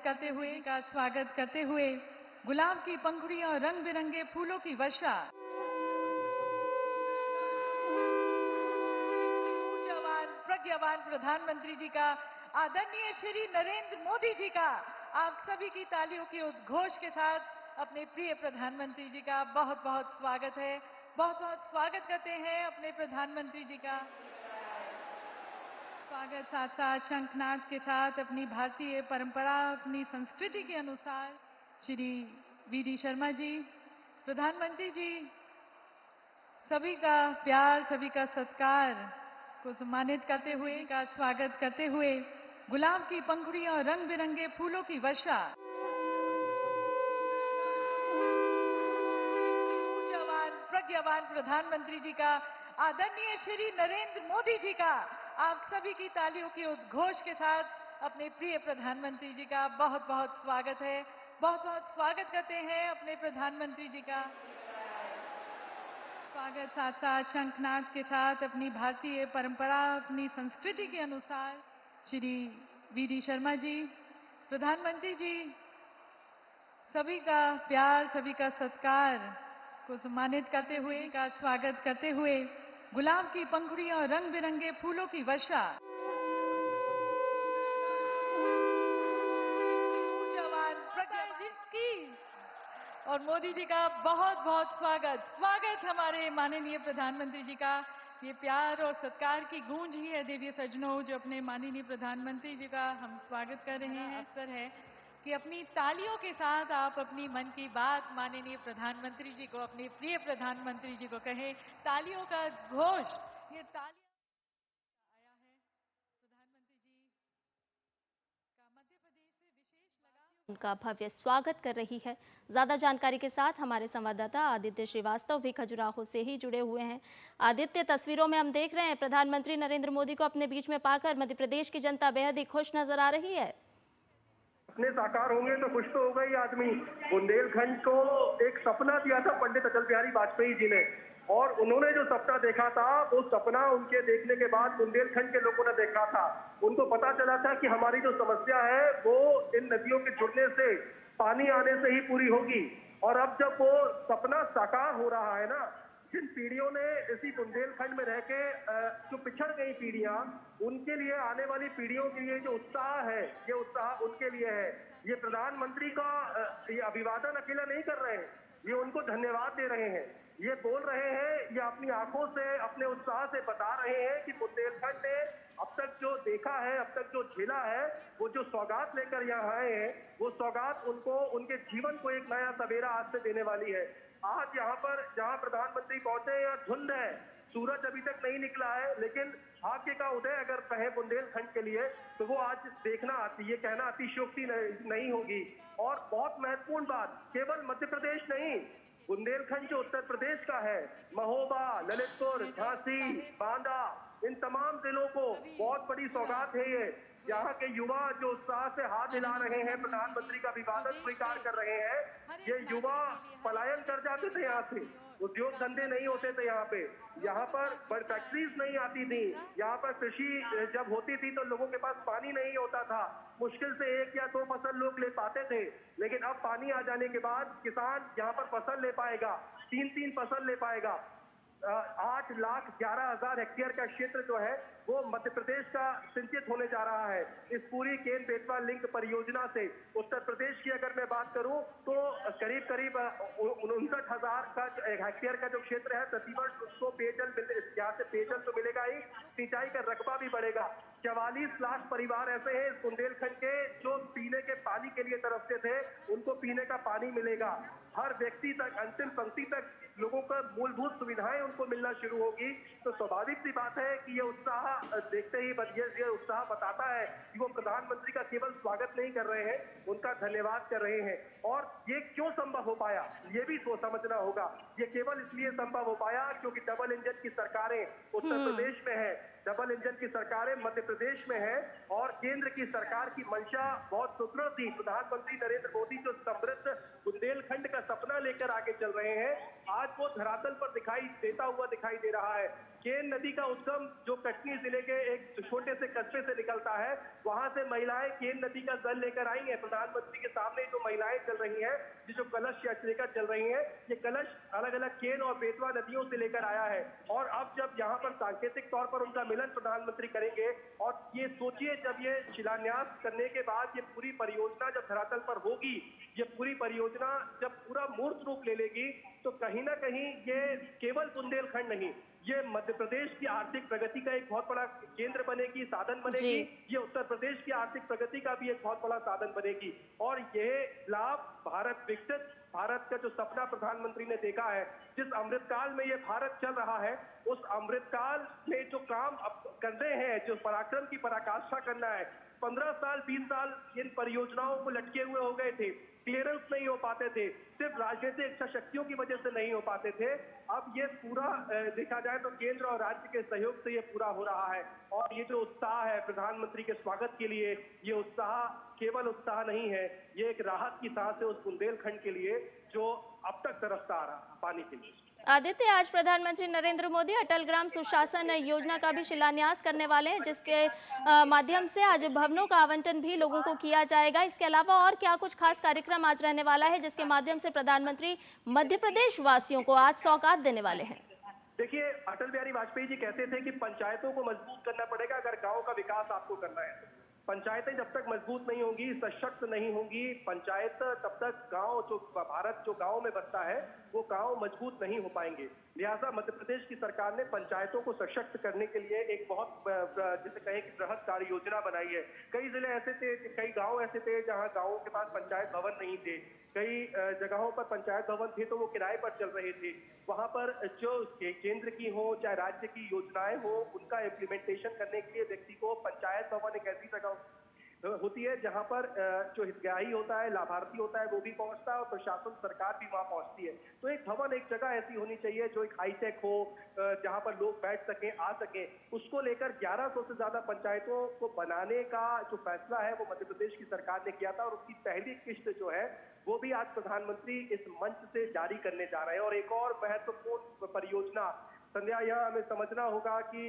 स्वागत करते हुए गुलाब की पंखुड़ियों और रंग बिरंगे फूलों की वर्षा, ऊर्जावान प्रज्ञावान प्रधानमंत्री जी का, आदरणीय श्री नरेंद्र मोदी जी का, आप सभी की तालियों के उद्घोष के साथ अपने प्रिय प्रधानमंत्री जी का बहुत बहुत स्वागत है। बहुत बहुत स्वागत करते हैं अपने प्रधानमंत्री जी का। स्वागत साथ साथ शंखनाद के साथ अपनी भारतीय परंपरा, अपनी संस्कृति के अनुसार श्री वी.डी. शर्मा जी, प्रधानमंत्री जी, सभी का प्यार, सभी का सत्कार को सम्मानित करते हुए का स्वागत करते हुए गुलाब की पंखुड़ियों और रंग बिरंगे फूलों की वर्षा, ऊर्जावान प्रज्ञावान प्रधानमंत्री जी का, आदरणीय श्री नरेंद्र मोदी जी का, आप सभी की तालियों के उद्घोष के साथ अपने प्रिय प्रधानमंत्री जी का बहुत बहुत स्वागत है। बहुत बहुत स्वागत करते हैं अपने प्रधानमंत्री जी का। स्वागत साथ साथ शंखनाद के साथ अपनी भारतीय परंपरा, अपनी संस्कृति के अनुसार श्री वी.डी. शर्मा जी, प्रधानमंत्री जी, सभी का प्यार, सभी का सत्कार को सम्मानित करते हुए का स्वागत करते हुए गुलाब की पंखुड़ियों और रंग बिरंगे फूलों की वर्षा, ऊर्जावान प्रज्ञावान की और मोदी जी का बहुत बहुत स्वागत हमारे माननीय प्रधानमंत्री जी का। ये प्यार और सत्कार की गूंज ही है देवी सज्जनों, जो अपने माननीय प्रधानमंत्री जी का हम स्वागत कर रहे हैं। अवसर है कि अपनी तालियों के साथ आप अपनी मन की बात माननीय प्रधानमंत्री जी को, अपने प्रिय प्रधानमंत्री जी को कहें। तालियों का घोष, ये तालियां आया है। प्रधानमंत्री जी का मध्य प्रदेश से विशेष लगाव उनका भव्य स्वागत कर रही है। ज्यादा जानकारी के साथ हमारे संवाददाता आदित्य श्रीवास्तव भी खजुराहो से ही जुड़े हुए हैं। आदित्य, तस्वीरों में हम देख रहे हैं प्रधानमंत्री नरेंद्र मोदी को अपने बीच में पाकर मध्य प्रदेश की जनता बेहद ही खुश नजर आ रही है। अपने साकार होंगे तो खुश तो होगा ही आदमी। बुंदेलखंड को एक सपना दिया था पंडित अटल बिहारी वाजपेयी जी ने, और उन्होंने जो सपना देखा था वो सपना उनके देखने के बाद बुंदेलखंड के लोगों ने देखा था। उनको पता चला था कि हमारी जो समस्या है वो इन नदियों के जुड़ने से, पानी आने से ही पूरी होगी। और अब जब वो सपना साकार हो रहा है ना, जिन पीढ़ियों ने इसी बुंदेलखंड में रह के जो पिछड़ गई पीढ़ियां, उनके लिए, आने वाली पीढ़ियों के लिए जो उत्साह है, ये उत्साह उनके लिए है। ये प्रधानमंत्री का ये अभिवादन अकेला नहीं कर रहे हैं, ये उनको धन्यवाद दे रहे हैं। ये बोल रहे हैं, ये अपनी आंखों से, अपने उत्साह से बता रहे हैं कि बुंदेलखंड ने अब तक जो देखा है, अब तक जो झेला है, वो जो सौगात लेकर यहाँ आए हैं, वो सौगात उनको, उनके जीवन को एक नया सवेरा आज से देने वाली है। आज यहाँ पर जहाँ प्रधानमंत्री पहुंचे, यहाँ धुंध है, सूरज अभी तक नहीं निकला है, लेकिन भाग्य का उदय अगर कहे बुंदेलखंड के लिए तो वो आज देखना आती, ये कहना अतिशयोक्ति नहीं होगी। और बहुत महत्वपूर्ण बात, केवल मध्य प्रदेश नहीं, बुंदेलखंड जो उत्तर प्रदेश का है, महोबा, ललितपुर, झांसी, बांदा, इन तमाम जिलों को बहुत बड़ी सौगात है ये। यहाँ के युवा जो उत्साह से हाथ हिला रहे हैं, प्रधानमंत्री का अभिवादन स्वीकार कर रहे हैं। ये युवा पलायन कर जाते थे यहाँ से, उद्योग धंधे नहीं होते थे यहाँ पर बड़ी फैक्ट्रीज नहीं आती थी, यहाँ पर कृषि जब होती थी तो लोगों के पास पानी नहीं होता था, मुश्किल से 1 या 2 फसल लोग ले पाते थे। लेकिन अब पानी आ जाने के बाद किसान यहाँ पर फसल ले पाएगा, 3-3 फसल ले पाएगा। 8,11,000 हेक्टेयर का क्षेत्र जो है वो मध्य प्रदेश का सिंचित होने जा रहा है इस पूरी केन बेतवा लिंक परियोजना से। उत्तर प्रदेश की अगर मैं बात करूं तो करीब 59,000 का हेक्टेयर का जो क्षेत्र है, प्रतिवर्ष उसको पेयजल, यहाँ से पेयजल तो मिलेगा ही, सिंचाई का रकबा भी बढ़ेगा। 44 लाख परिवार ऐसे हैं इस बुंदेलखंड के जो पीने के पानी के लिए तरसते थे, उनको पीने का पानी मिलेगा। हर व्यक्ति तक, अंतिम पंक्ति तक लोगों का मूलभूत सुविधाएं उनको मिलना शुरू होगी। तो स्वाभाविक सी बात है कि ये उत्साह देखते ही ये उत्साह बताता है कि वो प्रधानमंत्री का केवल स्वागत नहीं कर रहे हैं, उनका धन्यवाद कर रहे हैं। और ये क्यों संभव हो पाया, ये भी सोच समझना होगा। ये केवल इसलिए संभव हो पाया क्योंकि डबल इंजन की सरकारें उत्तर प्रदेश में है, डबल इंजन की सरकारें मध्य प्रदेश में है, और केंद्र की सरकार की मंशा बहुत सुदृढ़ थी। प्रधानमंत्री नरेंद्र मोदी जो समृद्ध बुंदेलखंड का सपना लेकर आगे चल रहे हैं, आज वो धरातल पर दिखाई दे रहा है। केन नदी का उद्गम जो कटनी जिले के एक छोटे से कस्बे से निकलता है, वहां से महिलाएं केन नदी का जल लेकर आई हैं। प्रधानमंत्री के सामने जो महिलाएं चल रही हैं, जो कलश लेकर चल रही हैं, ये कलश अलग अलग केन और बेतवा नदियों से लेकर आया है। और अब जब यहाँ पर सांकेतिक तौर पर उनका मिलन प्रधानमंत्री करेंगे, और ये सोचिए जब ये शिलान्यास करने के बाद ये पूरी परियोजना जब धरातल पर होगी, ये पूरी परियोजना जब पूरा मूर्त रूप ले लेगी, तो कहीं ना कहीं ये केवल बुंदेलखंड नहीं, ये मध्य प्रदेश की आर्थिक प्रगति का एक बहुत बड़ा केंद्र बनेगी, साधन बनेगी। ये उत्तर प्रदेश की आर्थिक प्रगति का भी एक बहुत बड़ा साधन बनेगी। और यह लाभ भारत विकसित भारत का जो सपना प्रधानमंत्री ने देखा है, जिस अमृतकाल में ये भारत चल रहा है, उस अमृतकाल में जो काम अब करने हैं, जो पराक्रम की पराकाष्ठा करना है, 15 साल 20 साल इन परियोजनाओं को लटके हुए हो गए थे, क्लियरेंस नहीं हो पाते थे, सिर्फ राजनीतिक इच्छा शक्तियों की वजह से नहीं हो पाते थे। अब ये पूरा देखा जाए तो केंद्र और राज्य के सहयोग से ये पूरा हो रहा है। और ये जो उत्साह है प्रधानमंत्री के स्वागत के लिए, ये उत्साह केवल उत्साह नहीं है, ये एक राहत की सांस है उस बुंदेलखंड के लिए जो अब तक तरसता आ रहा पानी के लिए। आदित्य, आज प्रधानमंत्री नरेंद्र मोदी अटल ग्राम सुशासन योजना का भी शिलान्यास करने वाले हैं, जिसके माध्यम से आज भवनों का आवंटन भी लोगों को किया जाएगा। इसके अलावा और क्या कुछ खास कार्यक्रम आज रहने वाला है, जिसके माध्यम से प्रधानमंत्री मध्य प्रदेश वासियों को आज सौगात देने वाले हैं? देखिए, अटल बिहारी वाजपेयी जी कहते थे कि पंचायतों को मजबूत करना पड़ेगा अगर गाँव का विकास आपको करना है। पंचायतें जब तक मजबूत नहीं होंगी, सशक्त नहीं होंगी, पंचायत तब तक गांव जो भारत जो गांव में बसता है, वो गांव मजबूत नहीं हो पाएंगे। लिहाजा मध्य प्रदेश की सरकार ने पंचायतों को सशक्त करने के लिए एक बहुत जिसे कहें कि बृहद कार्य योजना बनाई है। कई जिले ऐसे थे, कई गांव ऐसे थे जहां गांवों के पास पंचायत भवन नहीं थे, कई जगहों पर पंचायत भवन थे तो वो किराए पर चल रहे थे। वहां पर जो केंद्र की हो चाहे राज्य की योजनाएं हो, उनका इम्प्लीमेंटेशन करने के लिए व्यक्ति को पंचायत भवन एक ऐसी जगह होती है जहां पर जो हितग्राही होता है, लाभार्थी होता है, वो भी पहुंचता है और प्रशासन सरकार भी वहां पहुंचती है। तो एक भवन, एक जगह ऐसी होनी चाहिए जो एक हाईटेक हो, जहां पर लोग बैठ सकें, आ सकें। उसको लेकर 1100 से ज्यादा पंचायतों को बनाने का जो फैसला है वो मध्य प्रदेश की सरकार ने किया था, और उसकी पहली किस्त जो है वो भी आज प्रधानमंत्री इस मंच से जारी करने जा रहे हैं। और एक और महत्वपूर्ण परियोजना संध्या, यह हमें समझना होगा कि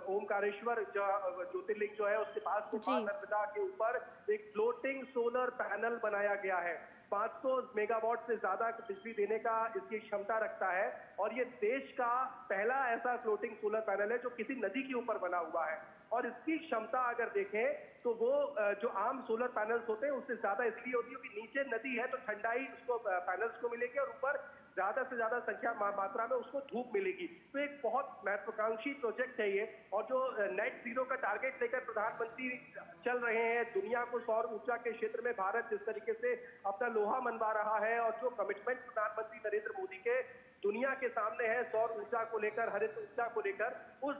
ओमकारेश्वर ज्योतिर्लिंग जो है उसके पास नर्मदा के ऊपर एक फ्लोटिंग सोलर पैनल बनाया गया है। 500 मेगावाट से ज्यादा बिजली देने का इसकी क्षमता रखता है, और ये देश का पहला ऐसा फ्लोटिंग सोलर पैनल है जो किसी नदी के ऊपर बना हुआ है। और इसकी क्षमता अगर देखें तो वो जो आम सोलर पैनल्स होते हैं उससे ज्यादा इसलिए होती है कि नीचे नदी है तो ठंडाई उसको पैनल्स को मिलेगी, और ऊपर ज्यादा से ज्यादा संख्या मात्रा में उसको धूप मिलेगी। तो एक बहुत महत्वाकांक्षी प्रोजेक्ट है ये, और जो नेट जीरो का टारगेट लेकर प्रधानमंत्री चल रहे हैं, दुनिया को सौर ऊर्जा के क्षेत्र में भारत जिस तरीके से अपना लोहा मनवा रहा है, और जो कमिटमेंट प्रधानमंत्री नरेंद्र मोदी के दुनिया के सामने है सौर ऊर्जा को लेकर, हरित ऊर्जा को लेकर, उस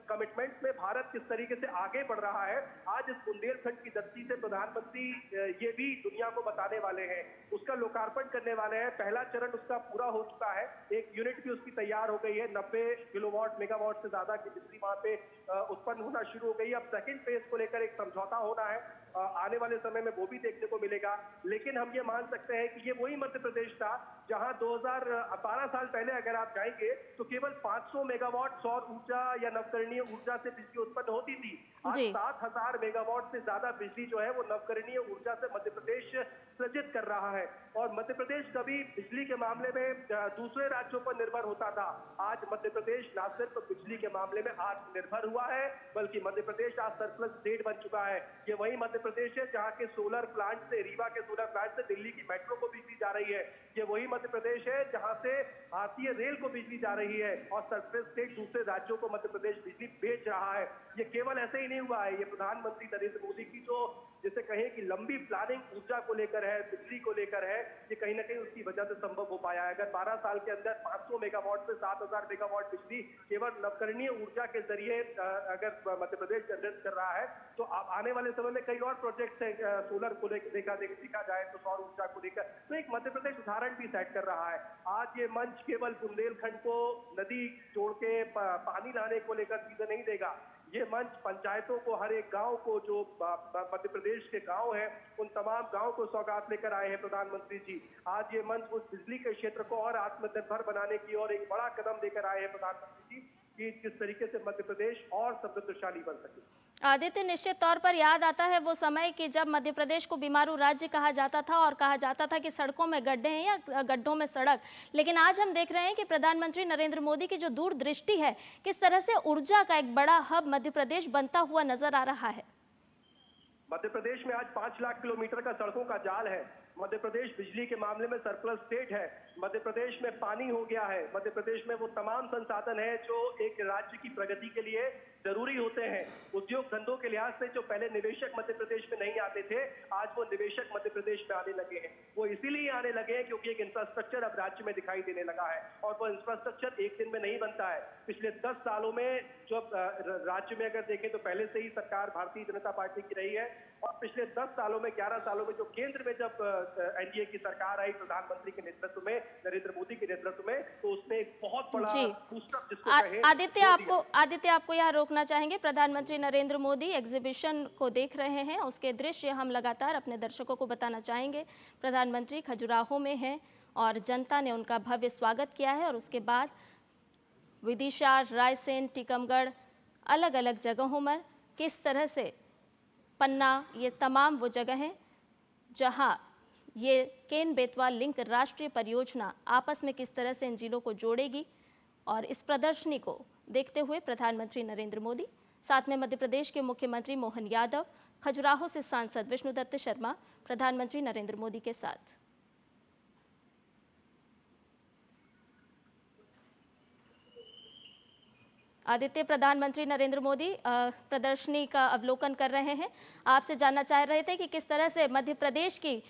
कमिटमेंट में भारत किस तरीके से आगे बढ़ रहा है, आज इस बुंदेलखंड की धरती से प्रधानमंत्री ये भी दुनिया को बताने वाले हैं, उसका लोकार्पण करने वाले हैं। पहला चरण उसका पूरा हो चुका है, एक यूनिट भी उसकी तैयार हो गई है, 90 किलोवाट मेगावाट से ज्यादा की बिजली वहां पे उत्पन्न होना शुरू हो गई। अब सेकेंड फेज को लेकर एक समझौता होना है, आने वाले समय में वो भी देखने को मिलेगा। लेकिन हम ये मान सकते हैं कि ये वही मध्य प्रदेश था जहां 2012 साल पहले अगर आप जाएंगे तो केवल 500 मेगावाट सौर ऊर्जा या नवकरणीय ऊर्जा से बिजली उत्पन्न होती थी। आज 7000 मेगावाट से ज्यादा बिजली जो है वो नवकरणीय ऊर्जा से मध्य प्रदेश सृजित कर रहा है। और मध्य प्रदेश कभी बिजली के मामले में दूसरे राज्यों पर निर्भर होता था, आज मध्य प्रदेश न सिर्फ बिजली के मामले में आत्मनिर्भर हुआ है, बल्कि मध्य प्रदेश आज सरप्लस स्टेट बन चुका है। ये वही मध्य प्रदेश है जहां के सोलर प्लांट से, रीवा के सोलर प्लांट से दिल्ली की मेट्रो को बिजली जा रही है। ये वही मध्य प्रदेश है जहां से भारतीय रेल को बिजली जा रही है, और सरप्लस स्टेट दूसरे राज्यों को मध्य प्रदेश बिजली बेच रहा है। ये केवल ऐसे ही नहीं हुआ है, ये प्रधानमंत्री नरेंद्र मोदी की जो जिसे कहें कि लंबी प्लानिंग ऊर्जा को लेकर है, बिजली को लेकर है, ये कहीं ना कहीं उसकी वजह से संभव हो पाया है। अगर 12 साल के अंदर 500 मेगावाट से 7000 मेगावाट बिजली केवल नवकरणीय ऊर्जा के जरिए अगर मध्य प्रदेश जनरेट कर रहा है, तो आने वाले समय में कई और प्रोजेक्ट्स हैं सोलर को लेकर देखा जाए तो, सौर ऊर्जा को लेकर। तो एक मध्य प्रदेश उदाहरण भी सेट कर रहा है। आज ये मंच केवल बुंदेलखंड को नदी जोड़ के पानी लाने को लेकर सीधे नहीं देगा, ये मंच पंचायतों को, हर एक गांव को, जो मध्य प्रदेश के गांव हैं, उन तमाम गांव को सौगात लेकर आए हैं प्रधानमंत्री जी। आज ये मंच उस बिजली के क्षेत्र को और आत्मनिर्भर बनाने की और एक बड़ा कदम लेकर आए हैं प्रधानमंत्री जी, कि किस तरीके से मध्य प्रदेश और समृद्धशाली बन सके। आदित्य, निश्चित तौर पर याद आता है वो समय कि जब मध्य प्रदेश को बीमारू राज्य कहा जाता था और कहा जाता था कि सड़कों में गड्ढे हैं या गड्ढों में सड़क। लेकिन आज हम देख रहे हैं कि प्रधानमंत्री नरेंद्र मोदी की जो दूरदृष्टि है, किस तरह से ऊर्जा का एक बड़ा हब मध्य प्रदेश बनता हुआ नजर आ रहा है। मध्य प्रदेश में आज 5 लाख किलोमीटर का सड़कों का जाल है। मध्य प्रदेश बिजली के मामले में सरप्लस स्टेट है। मध्य प्रदेश में पानी हो गया है। मध्य प्रदेश में वो तमाम संसाधन है जो एक राज्य की प्रगति के लिए जरूरी होते हैं। उद्योग धंधों के लिहाज से जो पहले निवेशक मध्य प्रदेश में नहीं आते थे, आज वो निवेशक मध्य प्रदेश में आने लगे हैं। वो इसीलिए आने लगे हैं क्योंकि एक इंफ्रास्ट्रक्चर अब राज्य में दिखाई देने लगा है, और वो इंफ्रास्ट्रक्चर एक दिन में नहीं बनता है। पिछले 10 सालों में जो राज्य में अगर देखें तो पहले से ही सरकार भारतीय जनता पार्टी की रही है, और पिछले 10 सालों में, 11 सालों में जो केंद्र में जब एनडीए की सरकार आई प्रधानमंत्री के नेतृत्व में, नरेंद्र मोदी के नेतृत्व में, तो उसने एक बहुत बड़ा बूस्टअप जिसको कहें। आदित्य आपको यहाँ रोकना चाहेंगे। प्रधानमंत्री नरेंद्र मोदी एग्जीबिशन को देख रहे हैं, उसके दृश्य हम लगातार अपने दर्शकों को बताना चाहेंगे। प्रधानमंत्री खजुराहो में हैं और जनता ने उनका भव्य स्वागत किया है, और उसके बाद विदिशा, रायसेन, टीकमगढ़, अलग अलग जगहों में किस तरह से पन्ना, ये तमाम वो जगह हैं जहां ये केन बेतवा लिंक राष्ट्रीय परियोजना आपस में किस तरह से इन जिलों को जोड़ेगी। और इस प्रदर्शनी को देखते हुए प्रधानमंत्री नरेंद्र मोदी, साथ में मध्य प्रदेश के मुख्यमंत्री मोहन यादव, खजुराहो से सांसद विष्णुदत्त शर्मा प्रधानमंत्री नरेंद्र मोदी के साथ। आदित्य, प्रधानमंत्री नरेंद्र मोदी प्रदर्शनी का अवलोकन कर रहे हैं। आपसे जानना चाह रहे थे कि किस तरह से मध्य प्रदेश की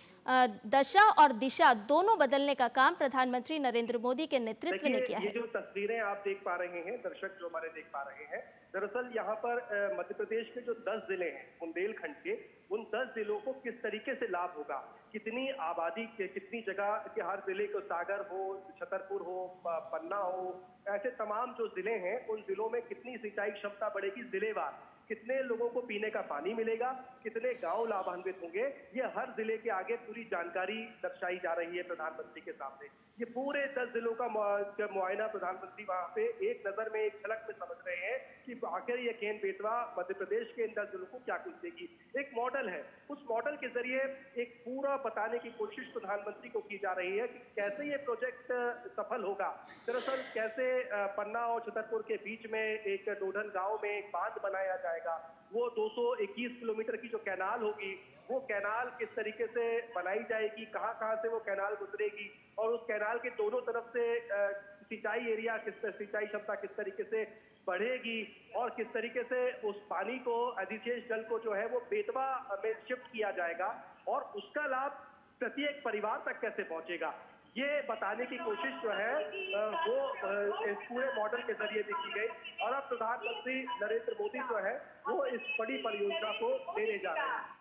दशा और दिशा दोनों बदलने का काम प्रधानमंत्री नरेंद्र मोदी के नेतृत्व में किया है। ये जो तस्वीरें आप देख पा रहे हैं, दर्शक जो हमारे देख पा रहे हैं, दरअसल यहाँ पर मध्य प्रदेश के जो 10 जिले हैं बुंदेलखंड के, उन 10 जिलों को किस तरीके से लाभ होगा, कितनी आबादी के, कितनी जगह के, हर जिले को, सागर हो, छतरपुर हो, पन्ना हो, ऐसे तमाम जो जिले हैं, उन जिलों में कितनी सिंचाई क्षमता बढ़ेगी जिलेवार, कितने लोगों को पीने का पानी मिलेगा, कितने गांव लाभान्वित होंगे, ये हर जिले के आगे पूरी जानकारी दर्शाई जा रही है प्रधानमंत्री के सामने। ये पूरे 10 जिलों का मुआयना प्रधानमंत्री वहां पे एक नजर में, एक झलक में समझ रहे हैं कि आखिर ये केन बेतवा मध्य प्रदेश के इन 10 जिलों को क्या कुछ देगी। एक मॉडल है, उस मॉडल के जरिए एक पूरा बताने की कोशिश प्रधानमंत्री को की जा रही है कि कैसे ये प्रोजेक्ट सफल होगा। दरअसल कैसे पन्ना और छतरपुर के बीच में एक डोडन गांव में एक बांध बनाया जाएगा, वो 221 किलोमीटर की जो कैनाल होगी, वो कैनाल किस तरीके से बनाई जाएगी, कहां से वो कैनाल गुजरेगी, और उस कैनाल के दोनों तरफ से सिंचाई एरिया, सिंचाई क्षमता किस तरीके से बढ़ेगी, और किस तरीके से उस पानी को, अधिशेष जल को जो है वो बेतवा में शिफ्ट किया जाएगा, और उसका लाभ प्रत्येक परिवार तक कैसे पहुंचेगा, ये बताने की कोशिश जो है वो इस पूरे मॉडल के जरिए भी की गई। और अब प्रधानमंत्री नरेंद्र मोदी जो है वो इस बड़ी परियोजना को लेने जा रहे हैं।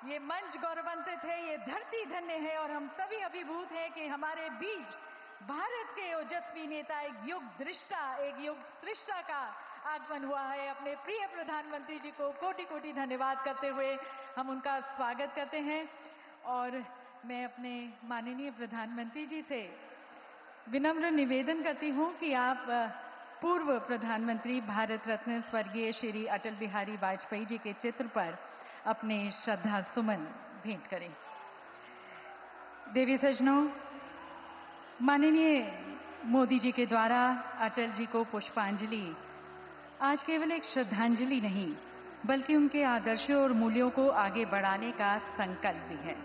ये मंच गौरवान्वित है, ये धरती धन्य है, और हम सभी अभिभूत हैं कि हमारे बीच भारत के ओजस्वी नेता, एक युग दृष्टा, एक युग सृष्टा का आगमन हुआ है। अपने प्रिय प्रधानमंत्री जी को कोटि कोटि धन्यवाद करते हुए हम उनका स्वागत करते हैं। और मैं अपने माननीय प्रधानमंत्री जी से विनम्र निवेदन करती हूं कि आप पूर्व प्रधानमंत्री भारत रत्न स्वर्गीय श्री अटल बिहारी वाजपेयी जी के चित्र पर अपने श्रद्धा सुमन भेंट करें। देवी सज्जनों, माननीय मोदी जी के द्वारा अटल जी को पुष्पांजलि आज केवल एक श्रद्धांजलि नहीं, बल्कि उनके आदर्शों और मूल्यों को आगे बढ़ाने का संकल्प भी है।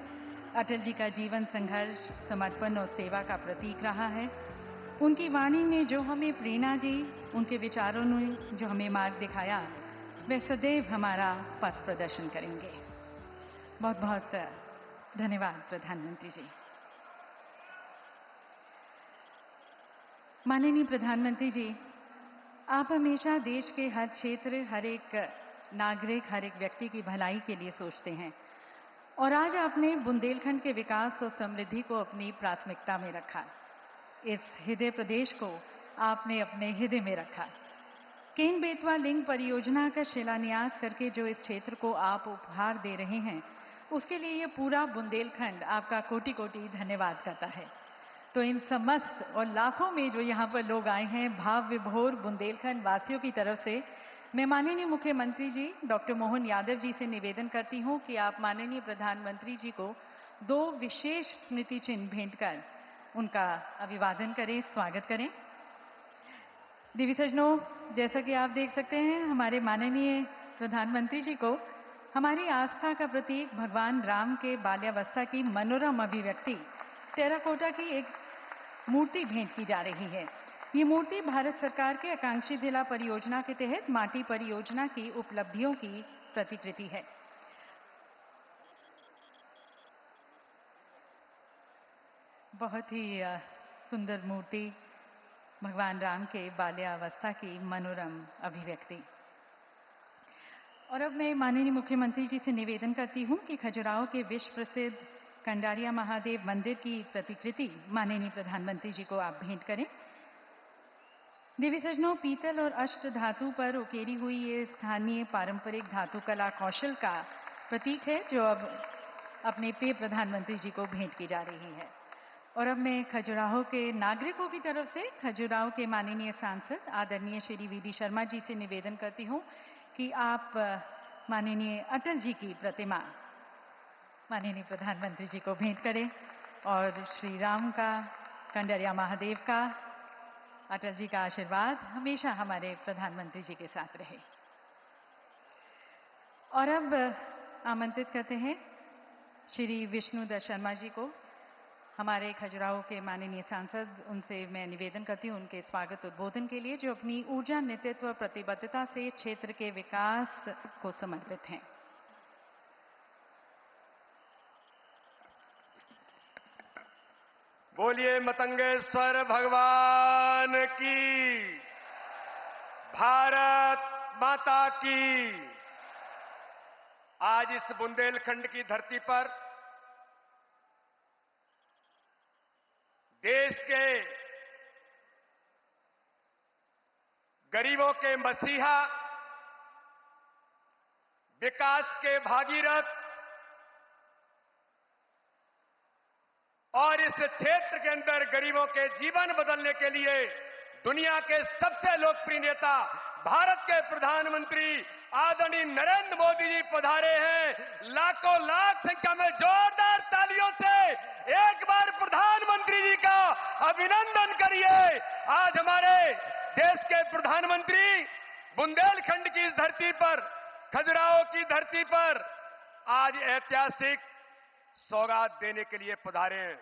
अटल जी का जीवन संघर्ष, समर्पण और सेवा का प्रतीक रहा है। उनकी वाणी ने जो हमें प्रेरणा दी, उनके विचारों ने जो हमें मार्ग दिखाया, वे सदैव हमारा पथ प्रदर्शन करेंगे। बहुत बहुत धन्यवाद प्रधानमंत्री जी। माननीय प्रधानमंत्री जी, आप हमेशा देश के हर क्षेत्र, हर एक नागरिक, हर एक व्यक्ति की भलाई के लिए सोचते हैं, और आज आपने बुंदेलखंड के विकास और समृद्धि को अपनी प्राथमिकता में रखा। इस हृदय प्रदेश को आपने अपने हृदय में रखा। केन बेतवा लिंक परियोजना का शिलान्यास करके जो इस क्षेत्र को आप उपहार दे रहे हैं, उसके लिए ये पूरा बुंदेलखंड आपका कोटि कोटि धन्यवाद करता है। तो इन समस्त और लाखों में जो यहाँ पर लोग आए हैं, भाव विभोर बुंदेलखंड वासियों की तरफ से मैं माननीय मुख्यमंत्री जी डॉक्टर मोहन यादव जी से निवेदन करती हूँ कि आप माननीय प्रधानमंत्री जी को 2 विशेष स्मृति चिन्ह भेंट कर उनका अभिवादन करें, स्वागत करें। देवी सज्जनों, जैसा कि आप देख सकते हैं, हमारे माननीय प्रधानमंत्री जी को हमारी आस्था का प्रतीक भगवान राम के बाल्यावस्था की मनोरम अभिव्यक्ति टेराकोटा की एक मूर्ति भेंट की जा रही है। ये मूर्ति भारत सरकार के आकांक्षी जिला परियोजना के तहत माटी परियोजना की उपलब्धियों की प्रतिकृति है। बहुत ही सुंदर मूर्ति, भगवान राम के बाल्यावस्था की मनोरम अभिव्यक्ति। और अब मैं माननीय मुख्यमंत्री जी से निवेदन करती हूं कि खजुराहो के विश्व प्रसिद्ध कंडारिया महादेव मंदिर की प्रतिकृति माननीय प्रधानमंत्री जी को आप भेंट करें। देवी सज्जनों, पीतल और अष्ट धातु पर उकेरी हुई ये स्थानीय पारंपरिक धातु कला कौशल का प्रतीक है, जो अब अपने प्रिय प्रधानमंत्री जी को भेंट की जा रही है। और अब मैं खजुराहो के नागरिकों की तरफ से खजुराहो के माननीय सांसद आदरणीय श्री वी.डी. शर्मा जी से निवेदन करती हूं कि आप माननीय अटल जी की प्रतिमा माननीय प्रधानमंत्री जी को भेंट करें और श्री राम का, कंडारिया महादेव का, अटल जी का आशीर्वाद हमेशा हमारे प्रधानमंत्री जी के साथ रहे। और अब आमंत्रित करते हैं श्री विष्णुदत्त शर्मा जी को, हमारे खजुराहो के माननीय सांसद। उनसे मैं निवेदन करती हूं उनके स्वागत उद्बोधन के लिए, जो अपनी ऊर्जा, नेतृत्व, प्रतिबद्धता से क्षेत्र के विकास को समर्पित हैं। बोलिए मतंगेश्वर भगवान की, भारत माता की। आज इस बुंदेलखंड की धरती पर देश के गरीबों के मसीहा, विकास के भागीरथ और इस क्षेत्र के अंदर गरीबों के जीवन बदलने के लिए दुनिया के सबसे लोकप्रिय नेता भारत के प्रधानमंत्री आदरणीय नरेंद्र मोदी जी पधारे हैं। लाखों लाख संख्या में जोरदार तालियों से एक बार प्रधानमंत्री जी का अभिनंदन करिए। आज हमारे देश के प्रधानमंत्री बुंदेलखंड की इस धरती पर, खजुराहो की धरती पर आज ऐतिहासिक सौगात देने के लिए पधारे हैं।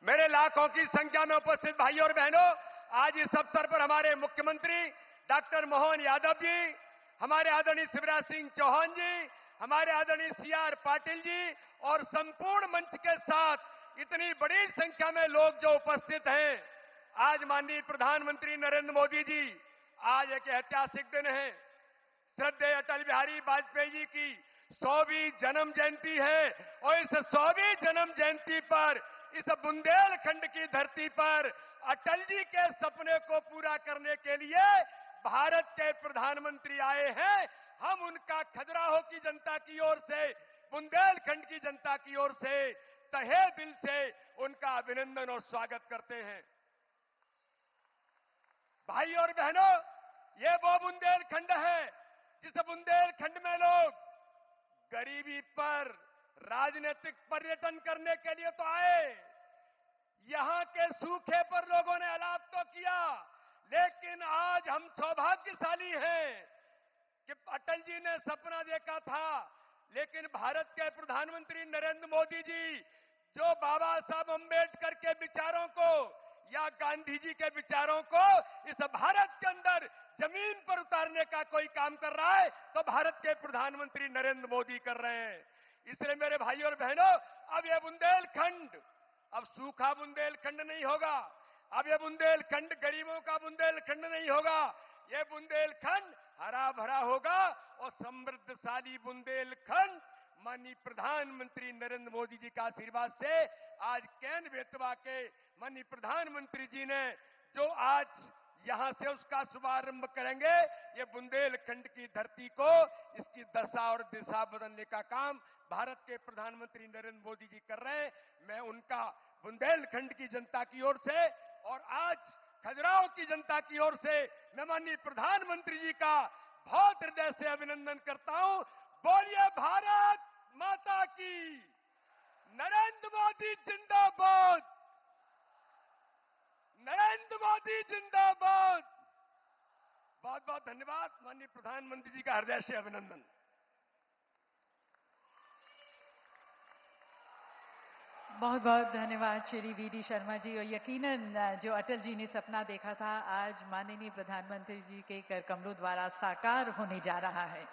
मेरे लाखों की संख्या में उपस्थित भाइयों और बहनों, आज इस अवसर पर हमारे मुख्यमंत्री डॉक्टर मोहन यादव जी, हमारे आदरणीय शिवराज सिंह चौहान जी, हमारे आदरणीय सी.आर. पाटिल जी और संपूर्ण मंच के साथ इतनी बड़ी संख्या में लोग जो उपस्थित हैं, आज माननीय प्रधानमंत्री नरेंद्र मोदी जी, आज एक ऐतिहासिक दिन है। श्रद्धेय अटल बिहारी वाजपेयी जी की 100वीं जन्म जयंती है और इस 100वीं जन्म जयंती पर इस बुंदेलखंड की धरती पर अटल जी के सपने को पूरा करने के लिए भारत के प्रधानमंत्री आए हैं। हम उनका खजुराहो की जनता की ओर से, बुंदेलखंड की जनता की ओर से तहे दिल से उनका अभिनंदन और स्वागत करते हैं। भाई और बहनों, ये वो बुंदेलखंड है जिस बुंदेलखंड में लोग गरीबी पर राजनीतिक पर्यटन करने के लिए तो आए, यहां के सूखे पर लोगों ने अलाप तो किया, लेकिन आज हम सौभाग्यशाली हैं कि अटल जी ने सपना देखा था, लेकिन भारत के प्रधानमंत्री नरेंद्र मोदी जी जो बाबा साहब अंबेडकर के विचारों को या गांधी जी के विचारों को इस भारत के अंदर जमीन पर उतारने का कोई काम कर रहा है, तो भारत के प्रधानमंत्री नरेंद्र मोदी कर रहे हैं। इसलिए मेरे भाइयों और बहनों, अब ये बुंदेलखंड अब सूखा बुंदेलखंड नहीं होगा, अब ये बुंदेलखंड गरीबों का बुंदेलखंड नहीं होगा, ये बुंदेलखंड हरा भरा होगा और समृद्धशाली बुंदेलखंड माननीय प्रधानमंत्री नरेंद्र मोदी जी का आशीर्वाद से आज केन बेतवा के माननीय प्रधानमंत्री जी ने जो आज यहां से उसका शुभारंभ करेंगे। ये बुंदेलखंड की धरती को, इसकी दशा और दिशा बदलने का काम भारत के प्रधानमंत्री नरेंद्र मोदी जी कर रहे हैं। मैं उनका बुंदेलखंड की जनता की ओर से और आज खजुराहो की जनता की ओर से मैं माननीय प्रधानमंत्री जी का बहुत हृदय से अभिनंदन करता हूं। बोलिए भारत माता की, नरेंद्र मोदी जिंदाबाद, नरेंद्र मोदी जिंदाबाद। बहुत बहुत धन्यवाद। माननीय प्रधानमंत्री जी का हृदय से अभिनंदन। बहुत बहुत धन्यवाद श्री वी डी शर्मा जी। और यकीनन जो अटल जी ने सपना देखा था आज माननीय प्रधानमंत्री जी के कर कमलों द्वारा साकार होने जा रहा है।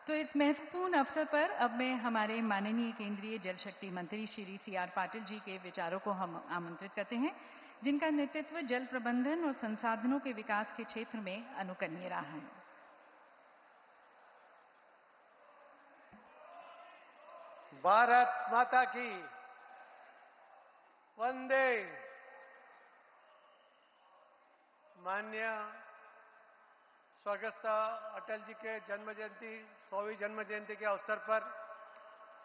तो इस महत्वपूर्ण अवसर पर अब मैं हमारे माननीय केंद्रीय जल शक्ति मंत्री श्री सी आर पाटिल जी के विचारों को हम आमंत्रित करते हैं, जिनका नेतृत्व जल प्रबंधन और संसाधनों के विकास के क्षेत्र में अनुकरणीय रहा है। भारत माता की वंदे। माननीय स्वर्गस्थ अटल जी के जन्म जयंती 100वीं जन्म जयंती के अवसर पर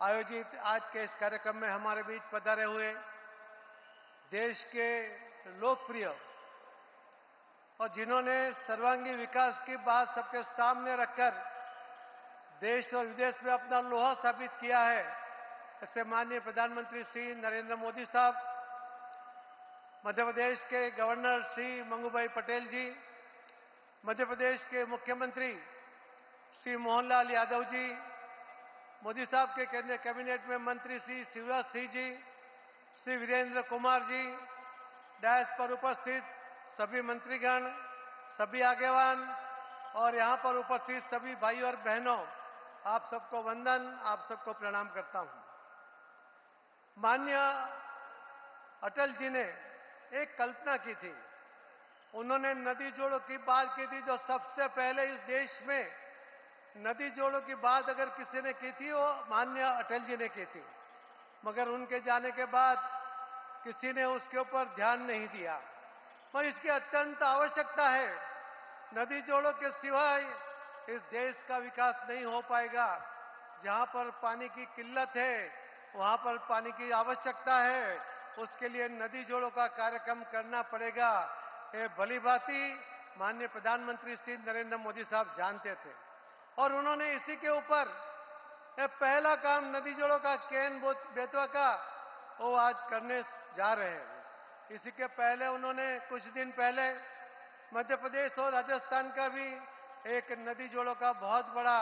आयोजित आज के इस कार्यक्रम में हमारे बीच पधारे हुए देश के लोकप्रिय और जिन्होंने सर्वांगीण विकास की बात सबके सामने रखकर देश और विदेश में अपना लोहा साबित किया है, ऐसे माननीय प्रधानमंत्री श्री नरेंद्र मोदी साहब, मध्य प्रदेश के गवर्नर श्री मंगूभाई पटेल जी, मध्य प्रदेश के मुख्यमंत्री श्री मोहनलाल यादव जी, मोदी साहब के केंद्रीय कैबिनेट में मंत्री श्री शिवराज सिंह जी, श्री वीरेंद्र कुमार जी, डायस पर उपस्थित सभी मंत्रीगण, सभी आगेवान और यहां पर उपस्थित सभी भाई और बहनों, आप सबको वंदन, आप सबको प्रणाम करता हूं। माननीय अटल जी ने एक कल्पना की थी। उन्होंने नदी जोड़ों की बात की थी, जो सबसे पहले इस देश में नदी जोड़ों की बात अगर किसी ने की थी वो माननीय अटल जी ने की थी। मगर उनके जाने के बाद किसी ने उसके ऊपर ध्यान नहीं दिया, पर इसकी अत्यंत आवश्यकता है। नदी जोड़ों के सिवाय इस देश का विकास नहीं हो पाएगा। जहां पर पानी की किल्लत है वहां पर पानी की आवश्यकता है, उसके लिए नदी जोड़ों का कार्यक्रम करना पड़ेगा। ये भली भांति माननीय प्रधानमंत्री श्री नरेंद्र मोदी साहब जानते थे और उन्होंने इसी के ऊपर पहला काम नदी जोड़ों का केन बेतवा का वो आज करने जा रहे हैं। इसी के पहले उन्होंने कुछ दिन पहले मध्य प्रदेश और राजस्थान का भी एक नदी जोड़ों का बहुत बड़ा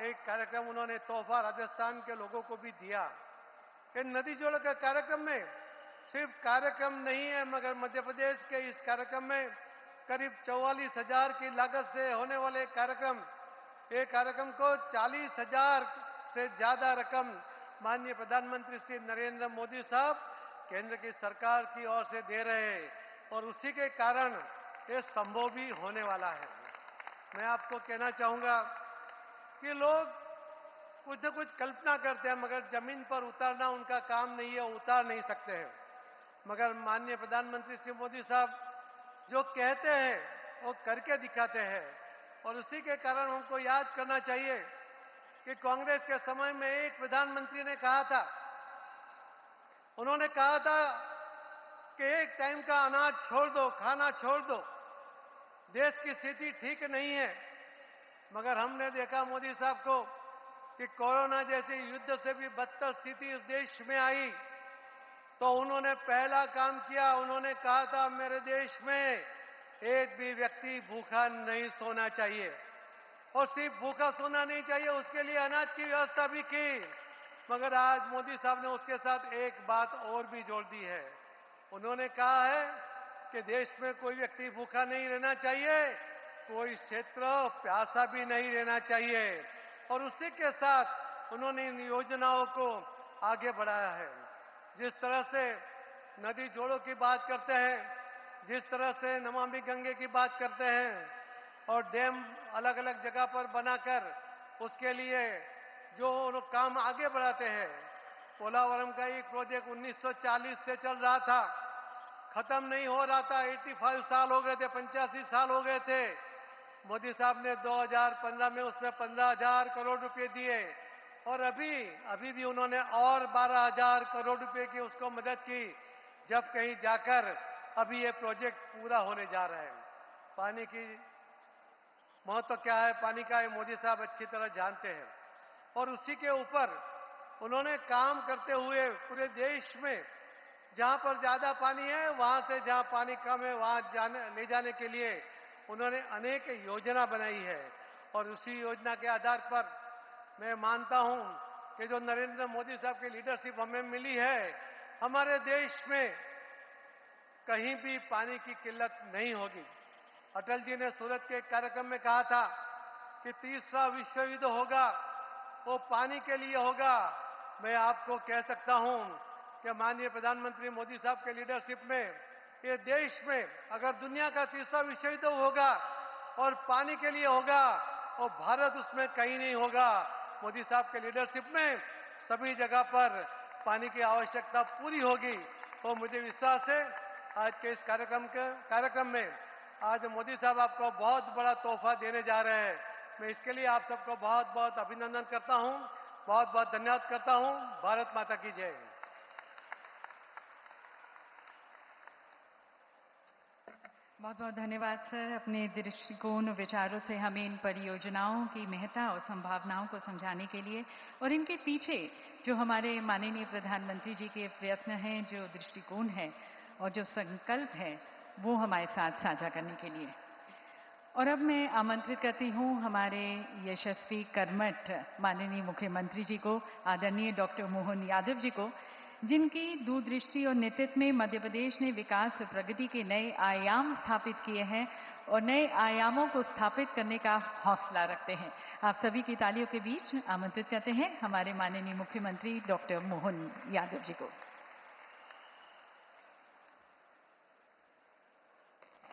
एक कार्यक्रम उन्होंने तोहफा राजस्थान के लोगों को भी दिया। इन नदी जोड़ों के कार्यक्रम में सिर्फ कार्यक्रम नहीं है, मगर मध्य प्रदेश के इस कार्यक्रम में करीब 44,000 की लागत से होने वाले कार्यक्रम, एक कार्यक्रम को 40,000 से ज्यादा रकम माननीय प्रधानमंत्री श्री नरेंद्र मोदी साहब केंद्र की सरकार की ओर से दे रहे हैं और उसी के कारण ये संभव भी होने वाला है। मैं आपको कहना चाहूंगा कि लोग कुछ न कुछ कल्पना करते हैं, मगर जमीन पर उतारना उनका काम नहीं है, उतार नहीं सकते हैं। मगर माननीय प्रधानमंत्री श्री मोदी साहब जो कहते हैं वो करके दिखाते हैं और उसी के कारण हमको याद करना चाहिए कि कांग्रेस के समय में एक प्रधानमंत्री ने कहा था, उन्होंने कहा था कि एक टाइम का अनाज छोड़ दो, खाना छोड़ दो, देश की स्थिति ठीक नहीं है। मगर हमने देखा मोदी साहब को कि कोरोना जैसे युद्ध से भी बदतर स्थिति इस देश में आई तो उन्होंने पहला काम किया, उन्होंने कहा था मेरे देश में एक भी व्यक्ति भूखा नहीं सोना चाहिए और सिर्फ भूखा सोना नहीं चाहिए, उसके लिए अनाज की व्यवस्था भी की। मगर आज मोदी साहब ने उसके साथ एक बात और भी जोड़ दी है, उन्होंने कहा है कि देश में कोई व्यक्ति भूखा नहीं रहना चाहिए, कोई क्षेत्र प्यासा भी नहीं रहना चाहिए और उसी के साथ उन्होंने इन योजनाओं को आगे बढ़ाया है। जिस तरह से नदी जोड़ों की बात करते हैं, जिस तरह से नमामि गंगे की बात करते हैं और डैम अलग अलग जगह पर बनाकर उसके लिए जो लोग काम आगे बढ़ाते हैं, पोलावरम का एक प्रोजेक्ट 1940 से चल रहा था, खत्म नहीं हो रहा था। 85 साल हो गए थे, 85 साल हो गए थे। मोदी साहब ने 2015 में उसमें 15,000 करोड़ रुपए दिए और अभी भी उन्होंने और 12,000 करोड़ रुपए की उसको मदद की, जब कहीं जाकर अभी ये प्रोजेक्ट पूरा होने जा रहा है। पानी की महत्व क्या है, पानी का, ये मोदी साहब अच्छी तरह जानते हैं और उसी के ऊपर उन्होंने काम करते हुए पूरे देश में जहां पर ज्यादा पानी है, वहां से जहां पानी कम है वहां ले जाने के लिए उन्होंने अनेक योजना बनाई है। और उसी योजना के आधार पर मैं मानता हूं कि जो नरेंद्र मोदी साहब की लीडरशिप हमें मिली है, हमारे देश में कहीं भी पानी की किल्लत नहीं होगी। अटल जी ने सूरत के एक कार्यक्रम में कहा था कि तीसरा विश्व युद्ध होगा वो पानी के लिए होगा। मैं आपको कह सकता हूं कि माननीय प्रधानमंत्री मोदी साहब के लीडरशिप में ये देश में अगर दुनिया का तीसरा विश्व युद्ध होगा और पानी के लिए होगा और भारत उसमें कहीं नहीं होगा। मोदी साहब के लीडरशिप में सभी जगह पर पानी की आवश्यकता पूरी होगी। तो मुझे विश्वास है आज के इस कार्यक्रम में आज मोदी साहब आपको बहुत बड़ा तोहफा देने जा रहे हैं। मैं इसके लिए आप सबको बहुत बहुत अभिनंदन करता हूं, बहुत बहुत धन्यवाद करता हूं। भारत माता की जय। बहुत बहुत धन्यवाद सर, अपने दृष्टिकोण और विचारों से हमें इन परियोजनाओं की महत्ता और संभावनाओं को समझाने के लिए और इनके पीछे जो हमारे माननीय प्रधानमंत्री जी के प्रयत्न हैं, जो दृष्टिकोण है और जो संकल्प है, वो हमारे साथ साझा करने के लिए। और अब मैं आमंत्रित करती हूँ हमारे यशस्वी कर्मठ माननीय मुख्यमंत्री जी को, आदरणीय डॉक्टर मोहन यादव जी को, जिनकी दूरदृष्टि और नेतृत्व में मध्य प्रदेश ने विकास और प्रगति के नए आयाम स्थापित किए हैं और नए आयामों को स्थापित करने का हौसला रखते हैं। आप सभी की तालियों के बीच आमंत्रित करते हैं हमारे माननीय मुख्यमंत्री डॉक्टर मोहन यादव जी को।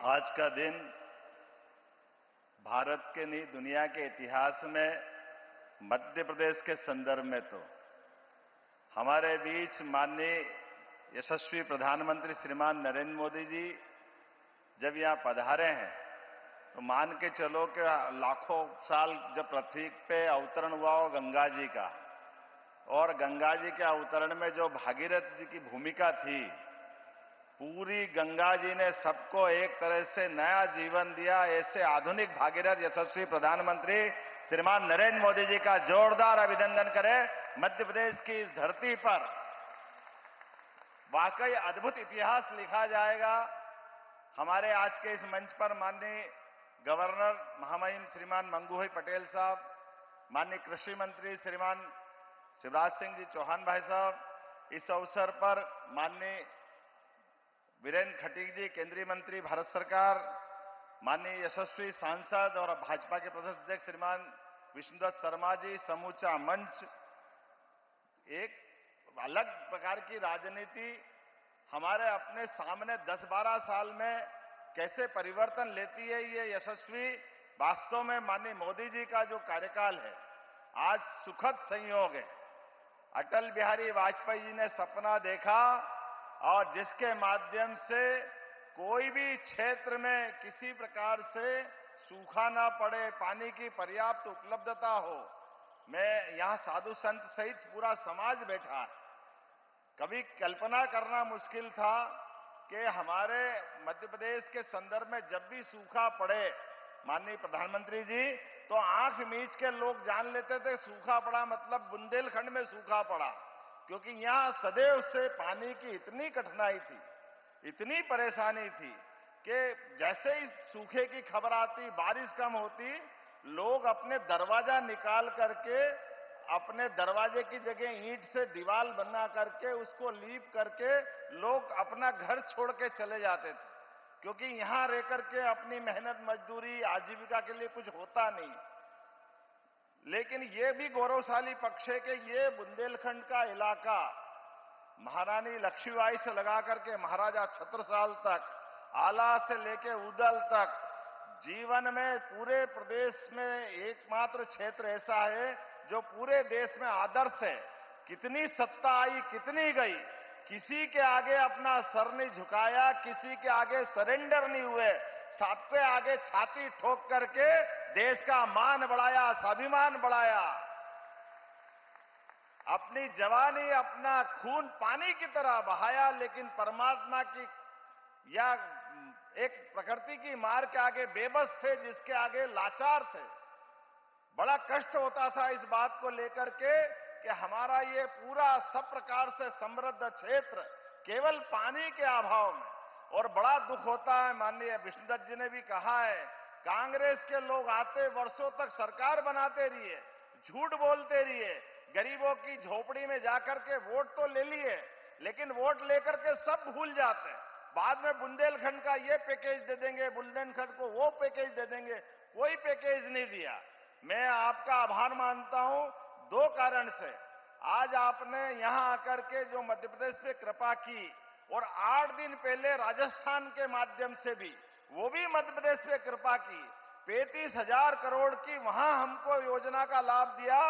आज का दिन भारत के नहीं दुनिया के इतिहास में मध्य प्रदेश के संदर्भ में तो हमारे बीच माननीय यशस्वी प्रधानमंत्री श्रीमान नरेंद्र मोदी जी जब यहाँ पधारे हैं तो मान के चलो कि लाखों साल जब पृथ्वी पे अवतरण हुआ हो गंगा जी का, और गंगा जी के अवतरण में जो भागीरथ जी की भूमिका थी, पूरी गंगा जी ने सबको एक तरह से नया जीवन दिया। ऐसे आधुनिक भागीरथ यशस्वी प्रधानमंत्री श्रीमान नरेंद्र मोदी जी का जोरदार अभिनंदन करें। मध्य प्रदेश की इस धरती पर वाकई अद्भुत इतिहास लिखा जाएगा। हमारे आज के इस मंच पर माननीय गवर्नर महामहिम श्रीमान मंगू भाई पटेल साहब, माननीय कृषि मंत्री श्रीमान शिवराज सिंह जी चौहान भाई साहब, इस अवसर पर माननीय वीरेंद्र खटीक जी केंद्रीय मंत्री भारत सरकार, माननीय यशस्वी सांसद और भाजपा के प्रदेश अध्यक्ष श्रीमान विष्णुदत्त शर्मा जी, समूचा मंच। एक अलग प्रकार की राजनीति हमारे अपने सामने 10-12 साल में कैसे परिवर्तन लेती है, ये यशस्वी वास्तव में माननीय मोदी जी का जो कार्यकाल है आज सुखद संयोग है। अटल बिहारी वाजपेयी जी ने सपना देखा और जिसके माध्यम से कोई भी क्षेत्र में किसी प्रकार से सूखा ना पड़े, पानी की पर्याप्त उपलब्धता हो। मैं यहां साधु संत सहित पूरा समाज बैठा है। कभी कल्पना करना मुश्किल था कि हमारे मध्य प्रदेश के संदर्भ में जब भी सूखा पड़े माननीय प्रधानमंत्री जी, तो आंख मीच के लोग जान लेते थे सूखा पड़ा मतलब बुंदेलखंड में सूखा पड़ा, क्योंकि यहां सदैव से पानी की इतनी कठिनाई थी, इतनी परेशानी थी कि जैसे ही सूखे की खबर आती, बारिश कम होती, लोग अपने दरवाजा निकाल करके अपने दरवाजे की जगह ईंट से दीवार बना करके उसको लीप करके लोग अपना घर छोड़ के चले जाते थे, क्योंकि यहां रह करके अपनी मेहनत मजदूरी आजीविका के लिए कुछ होता नहीं। लेकिन ये भी गौरवशाली पक्ष है कि ये बुंदेलखंड का इलाका महारानी लक्ष्मीबाई से लगा करके महाराजा छत्रसाल तक, आला से लेके उदल तक, जीवन में पूरे प्रदेश में एकमात्र क्षेत्र ऐसा है जो पूरे देश में आदर्श है। कितनी सत्ता आई, कितनी गई, किसी के आगे अपना सर नहीं झुकाया, किसी के आगे सरेंडर नहीं हुए, सबके आगे छाती ठोक करके देश का मान बढ़ाया, स्वाभिमान बढ़ाया। अपनी जवानी, अपना खून पानी की तरह बहाया, लेकिन परमात्मा की या एक प्रकृति की मार के आगे बेबस थे, जिसके आगे लाचार थे। बड़ा कष्ट होता था इस बात को लेकर के कि हमारा ये पूरा सब प्रकार से समृद्ध क्षेत्र केवल पानी के अभाव में, और बड़ा दुख होता है, माननीय विष्णुदत्त जी ने भी कहा है, कांग्रेस के लोग आते वर्षों तक सरकार बनाते रहिए, झूठ बोलते रहिए, गरीबों की झोपड़ी में जाकर के वोट तो ले लिए, लेकिन वोट लेकर के सब भूल जाते हैं। बाद में बुंदेलखंड का ये पैकेज दे देंगे, बुंदेलखंड को वो पैकेज दे देंगे, कोई पैकेज नहीं दिया। मैं आपका आभार मानता हूं दो कारण से। आज आपने यहां आकर के जो मध्य प्रदेश पे कृपा की, और 8 दिन पहले राजस्थान के माध्यम से भी, वो भी मध्य प्रदेश पे कृपा की, 35,000 करोड़ की वहां हमको योजना का लाभ दिया।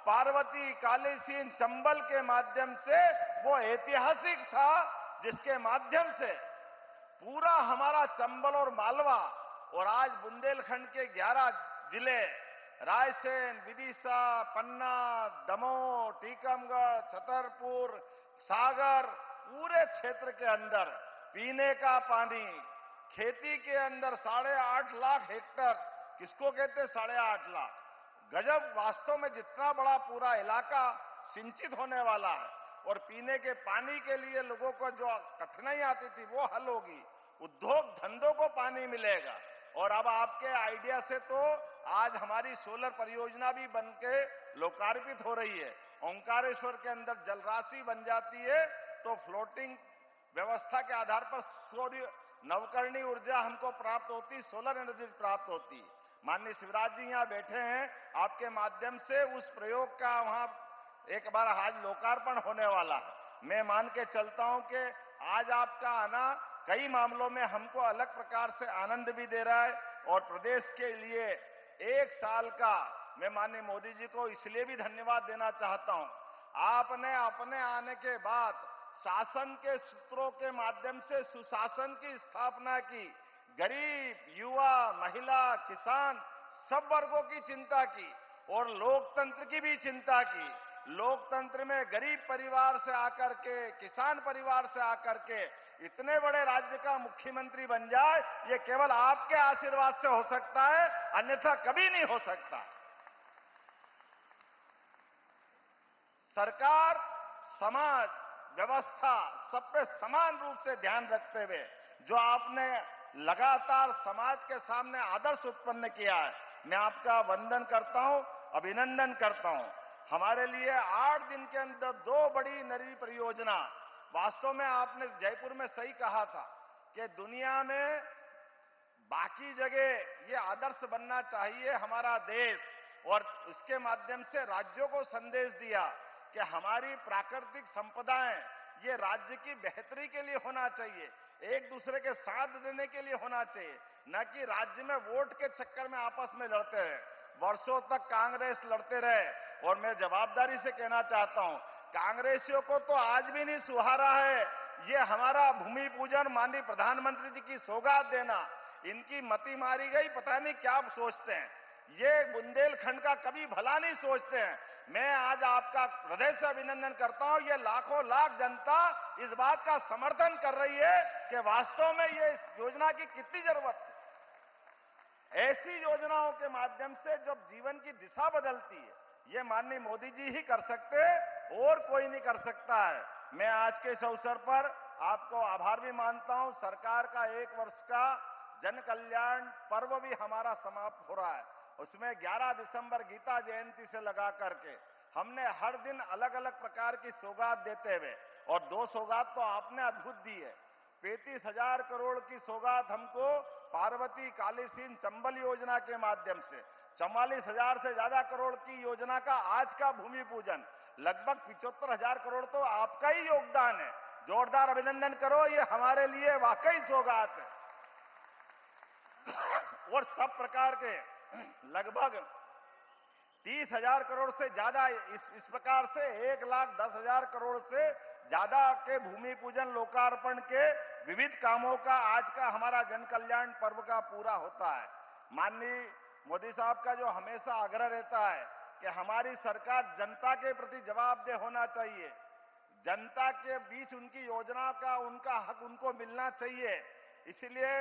पार्वती, कालीसिंध, चंबल के माध्यम से वो ऐतिहासिक था, जिसके माध्यम से पूरा हमारा चंबल और मालवा, और आज बुंदेलखंड के 11 जिले, रायसेन, विदिशा, पन्ना, दमोह, टीकमगढ़, छतरपुर, सागर, पूरे क्षेत्र के अंदर पीने का पानी, खेती के अंदर 8.5 लाख हेक्टर, किसको कहते 8.5 लाख, गजब। वास्तव में जितना बड़ा पूरा इलाका सिंचित होने वाला है, और पीने के पानी के लिए लोगों को जो कठिनाई आती थी वो हल होगी, उद्योग धंधों को पानी मिलेगा। और अब आपके आइडिया से तो आज हमारी सोलर परियोजना भी बनके लोकार्पित हो रही है। ओंकारेश्वर के अंदर जलराशि बन जाती है, तो फ्लोटिंग व्यवस्था के आधार पर सूर्य नवकरणीय ऊर्जा हमको प्राप्त होती, सोलर एनर्जी प्राप्त होती। माननीय शिवराज जी यहाँ बैठे हैं, आपके माध्यम से उस प्रयोग का वहां एक बार आज लोकार्पण होने वाला है। मैं मान के चलता हूं कि आज आपका आना कई मामलों में हमको अलग प्रकार से आनंद भी दे रहा है, और प्रदेश के लिए 1 साल का मैं माननीय मोदी जी को इसलिए भी धन्यवाद देना चाहता हूं। आपने अपने आने के बाद शासन के सूत्रों के माध्यम से सुशासन की स्थापना की, गरीब, युवा, महिला, किसान सब वर्गों की चिंता की, और लोकतंत्र की भी चिंता की। लोकतंत्र में गरीब परिवार से आकर के, किसान परिवार से आकर के इतने बड़े राज्य का मुख्यमंत्री बन जाए, ये केवल आपके आशीर्वाद से हो सकता है, अन्यथा कभी नहीं हो सकता। सरकार, समाज, व्यवस्था सब पे समान रूप से ध्यान रखते हुए जो आपने लगातार समाज के सामने आदर्श उत्पन्न किया है, मैं आपका वंदन करता हूं, अभिनंदन करता हूं। हमारे लिए 8 दिन के अंदर 2 बड़ी नई परियोजना, वास्तव में आपने जयपुर में सही कहा था कि दुनिया में बाकी जगह ये आदर्श बनना चाहिए हमारा देश, और इसके माध्यम से राज्यों को संदेश दिया कि हमारी प्राकृतिक संपदाएं ये राज्य की बेहतरी के लिए होना चाहिए, एक दूसरे के साथ देने के लिए होना चाहिए, न कि राज्य में वोट के चक्कर में आपस में लड़ते रहे। वर्षों तक कांग्रेस लड़ते रहे, और मैं जवाबदारी से कहना चाहता हूं, कांग्रेसियों को तो आज भी नहीं सुहारा है ये हमारा भूमि पूजन, माननीय प्रधानमंत्री जी की सौगात देना। इनकी मति मारी गई, पता नहीं क्या सोचते हैं, ये बुंदेलखंड का कभी भला नहीं सोचते हैं। मैं आज आपका हृदय से अभिनंदन करता हूं, ये लाखों लाख जनता इस बात का समर्थन कर रही है कि वास्तव में ये योजना की कितनी जरूरत है। ऐसी योजनाओं के माध्यम से जब जीवन की दिशा बदलती है, ये माननीय मोदी जी ही कर सकते हैं, और कोई नहीं कर सकता है। मैं आज के इस अवसर पर आपको आभार भी मानता हूं। सरकार का 1 वर्ष का जन कल्याण पर्व भी हमारा समाप्त हो रहा है, उसमें 11 दिसंबर गीता जयंती से लगा करके हमने हर दिन अलग अलग प्रकार की सौगात देते हुए, और 2 सौगात तो आपने अद्भुत दी है। 35,000 करोड़ की सौगात हमको पार्वती, कालीसिंध, चंबल योजना के माध्यम से, 44,000 से ज्यादा करोड़ की योजना का आज का भूमि पूजन, लगभग 75,000 करोड़ तो आपका ही योगदान है। जोरदार अभिनंदन करो, ये हमारे लिए वाकई सौगात है। और सब प्रकार के लगभग 30,000 करोड़ से ज्यादा, इस प्रकार से 1,10,000 करोड़ से ज्यादा के भूमि पूजन लोकार्पण के विविध कामों का आज का हमारा जन कल्याण पर्व का पूरा होता है। माननीय मोदी साहब का जो हमेशा आग्रह रहता है कि हमारी सरकार जनता के प्रति जवाबदेह होना चाहिए, जनता के बीच उनकी योजना का उनका हक उनको मिलना चाहिए, इसलिए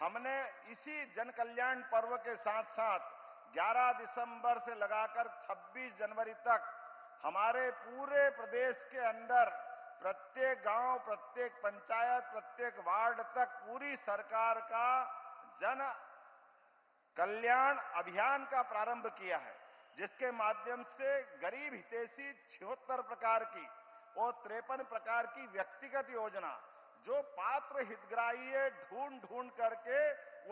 हमने इसी जन कल्याण पर्व के साथ साथ 11 दिसंबर से लगाकर 26 जनवरी तक हमारे पूरे प्रदेश के अंदर प्रत्येक गांव, प्रत्येक पंचायत, प्रत्येक वार्ड तक पूरी सरकार का जन कल्याण अभियान का प्रारंभ किया है, जिसके माध्यम से गरीब हितैषी 76 प्रकार की और 53 प्रकार की व्यक्तिगत योजना जो पात्र हितग्राही है ढूंढ करके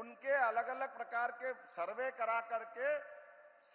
उनके अलग अलग प्रकार के सर्वे करा करके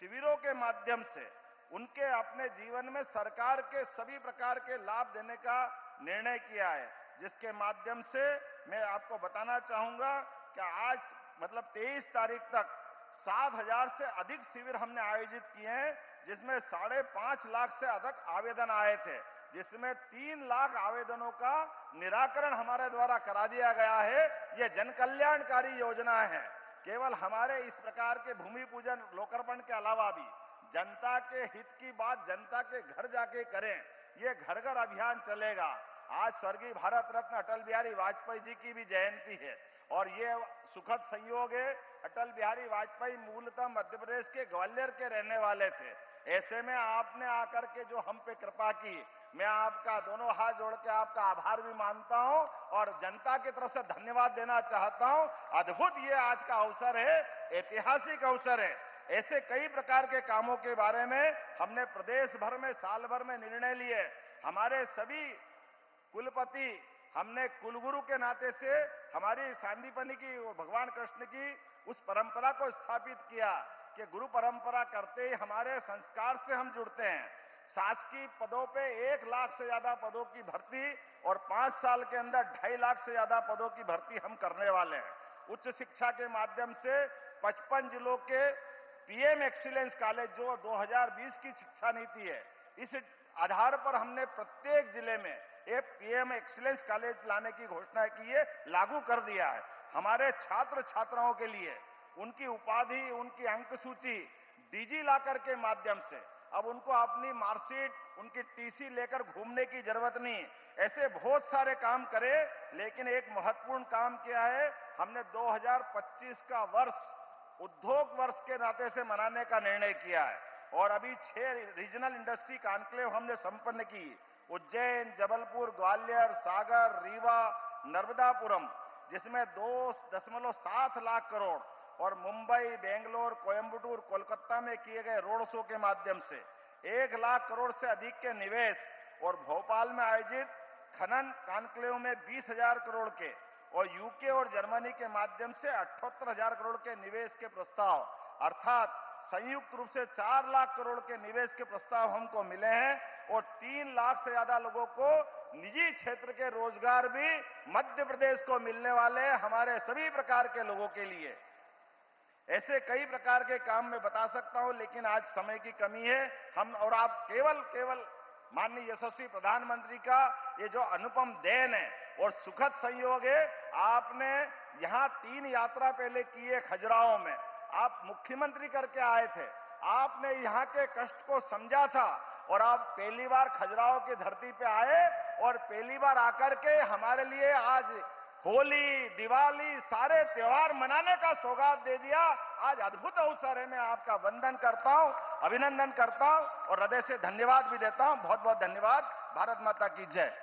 शिविरों के माध्यम से उनके अपने जीवन में सरकार के सभी प्रकार के लाभ देने का निर्णय किया है, जिसके माध्यम से मैं आपको बताना चाहूंगा कि आज मतलब 23 तारीख तक 7,000 से अधिक शिविर हमने आयोजित किए हैं, जिसमें 5.5 लाख से अधिक आवेदन आए थे, जिसमें 3 लाख आवेदनों का निराकरण हमारे द्वारा करा दिया गया है। ये जन कल्याणकारी योजना है। केवल हमारे इस प्रकार के भूमि पूजन लोकार्पण के अलावा भी जनता के हित की बात जनता के घर जाके करें, ये घर घर अभियान चलेगा। आज स्वर्गीय भारत रत्न अटल बिहारी वाजपेयी जी की भी जयंती है और ये सुखद संयोग है। अटल बिहारी वाजपेयी मूलतः मध्य प्रदेश के ग्वालियर के रहने वाले थे। ऐसे में आपने आकर के जो हम पे कृपा की, मैं आपका दोनों हाथ जोड़ के आपका आभार भी मानता हूं और जनता की तरफ से धन्यवाद देना चाहता हूं। अद्भुत ये आज का अवसर है, ऐतिहासिक अवसर है। ऐसे कई प्रकार के कामों के बारे में हमने प्रदेश भर में साल भर में निर्णय लिए। हमारे सभी कुलपति, हमने कुलगुरु के नाते से हमारी सांदीपनि की और भगवान कृष्ण की उस परंपरा को स्थापित किया कि गुरु परंपरा करते ही हमारे संस्कार से हम जुड़ते हैं। शासकीय पदों पे 1 लाख से ज्यादा पदों की भर्ती और 5 साल के अंदर 2.5 लाख से ज्यादा पदों की भर्ती हम करने वाले हैं। उच्च शिक्षा के माध्यम से 55 जिलों के पीएम एक्सीलेंस कॉलेज जो 2020 की शिक्षा नीति है, इस आधार पर हमने प्रत्येक जिले में एक पीएम एक्सीलेंस कॉलेज लाने की घोषणा की है, लागू कर दिया है। हमारे छात्र छात्राओं के लिए उनकी उपाधि, उनकी अंक सूची डिजी लॉकर के माध्यम से अब उनको अपनी मार्कशीट, उनकी टीसी लेकर घूमने की जरूरत नहीं। ऐसे बहुत सारे काम करे, लेकिन एक महत्वपूर्ण काम किया है, हमने 2025 का वर्ष उद्योग वर्ष के नाते से मनाने का निर्णय किया है और अभी 6 रीजनल इंडस्ट्री कॉन्क्लेव हमने संपन्न की। उज्जैन, जबलपुर, ग्वालियर, सागर, रीवा, नर्मदापुरम, जिसमें 2.7 लाख करोड़ और मुंबई, बेंगलोर, कोयंबटूर, कोलकाता में किए गए रोड शो के माध्यम से 1 लाख करोड़ से अधिक के निवेश और भोपाल में आयोजित खनन कॉन्क्लेव में 20,000 करोड़ के और यूके और जर्मनी के माध्यम से 78,000 करोड़ के निवेश के प्रस्ताव, अर्थात संयुक्त रूप से 4 लाख करोड़ के निवेश के प्रस्ताव हमको मिले हैं और 3 लाख से ज्यादा लोगों को निजी क्षेत्र के रोजगार भी मध्य प्रदेश को मिलने वाले हैं, हमारे सभी प्रकार के लोगों के लिए। ऐसे कई प्रकार के काम मैं बता सकता हूं, लेकिन आज समय की कमी है। हम और आप केवल माननीय यशस्वी प्रधानमंत्री का ये जो अनुपम देन है और सुखद संयोग है, आपने यहां 3 यात्रा पहले की है। खजुराहो में आप मुख्यमंत्री करके आए थे, आपने यहां के कष्ट को समझा था और आप पहली बार खजुराहो की धरती पे आए और पहली बार आकर के हमारे लिए आज होली, दिवाली, सारे त्योहार मनाने का सौगात दे दिया। आज अद्भुत अवसर है, मैं आपका वंदन करता हूं, अभिनंदन करता हूं और हृदय से धन्यवाद भी देता हूं। बहुत बहुत धन्यवाद। भारत माता की जय।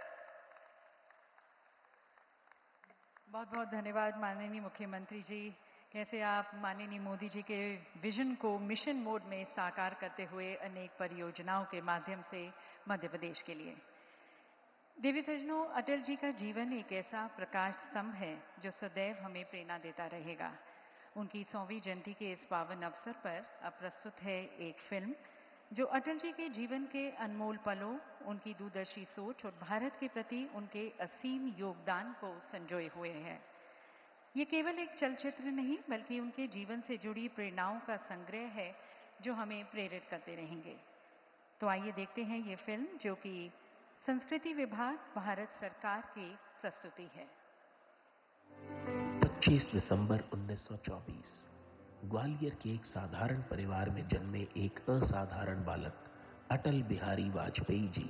बहुत बहुत धन्यवाद माननीय मुख्यमंत्री जी। कैसे आप माननीय मोदी जी के विजन को मिशन मोड में साकार करते हुए अनेक परियोजनाओं के माध्यम से मध्य प्रदेश के लिए। देवी सज्जनों, अटल जी का जीवन एक ऐसा प्रकाश स्तंभ है जो सदैव हमें प्रेरणा देता रहेगा। उनकी 100वीं जयंती के इस पावन अवसर पर अब प्रस्तुत है एक फिल्म जो अटल जी के जीवन के अनमोल पलों, उनकी दूरदर्शी सोच और भारत के प्रति उनके असीम योगदान को संजोए हुए है। ये केवल एक चलचित्र नहीं बल्कि उनके जीवन से जुड़ी प्रेरणाओं का संग्रह है जो हमें प्रेरित करते रहेंगे। तो आइए देखते हैं ये फिल्म जो कि संस्कृति विभाग, भारत सरकार की प्रस्तुति है। 25 दिसंबर 1924 ग्वालियर के एक साधारण परिवार में जन्मे एक असाधारण बालक अटल बिहारी वाजपेयी जी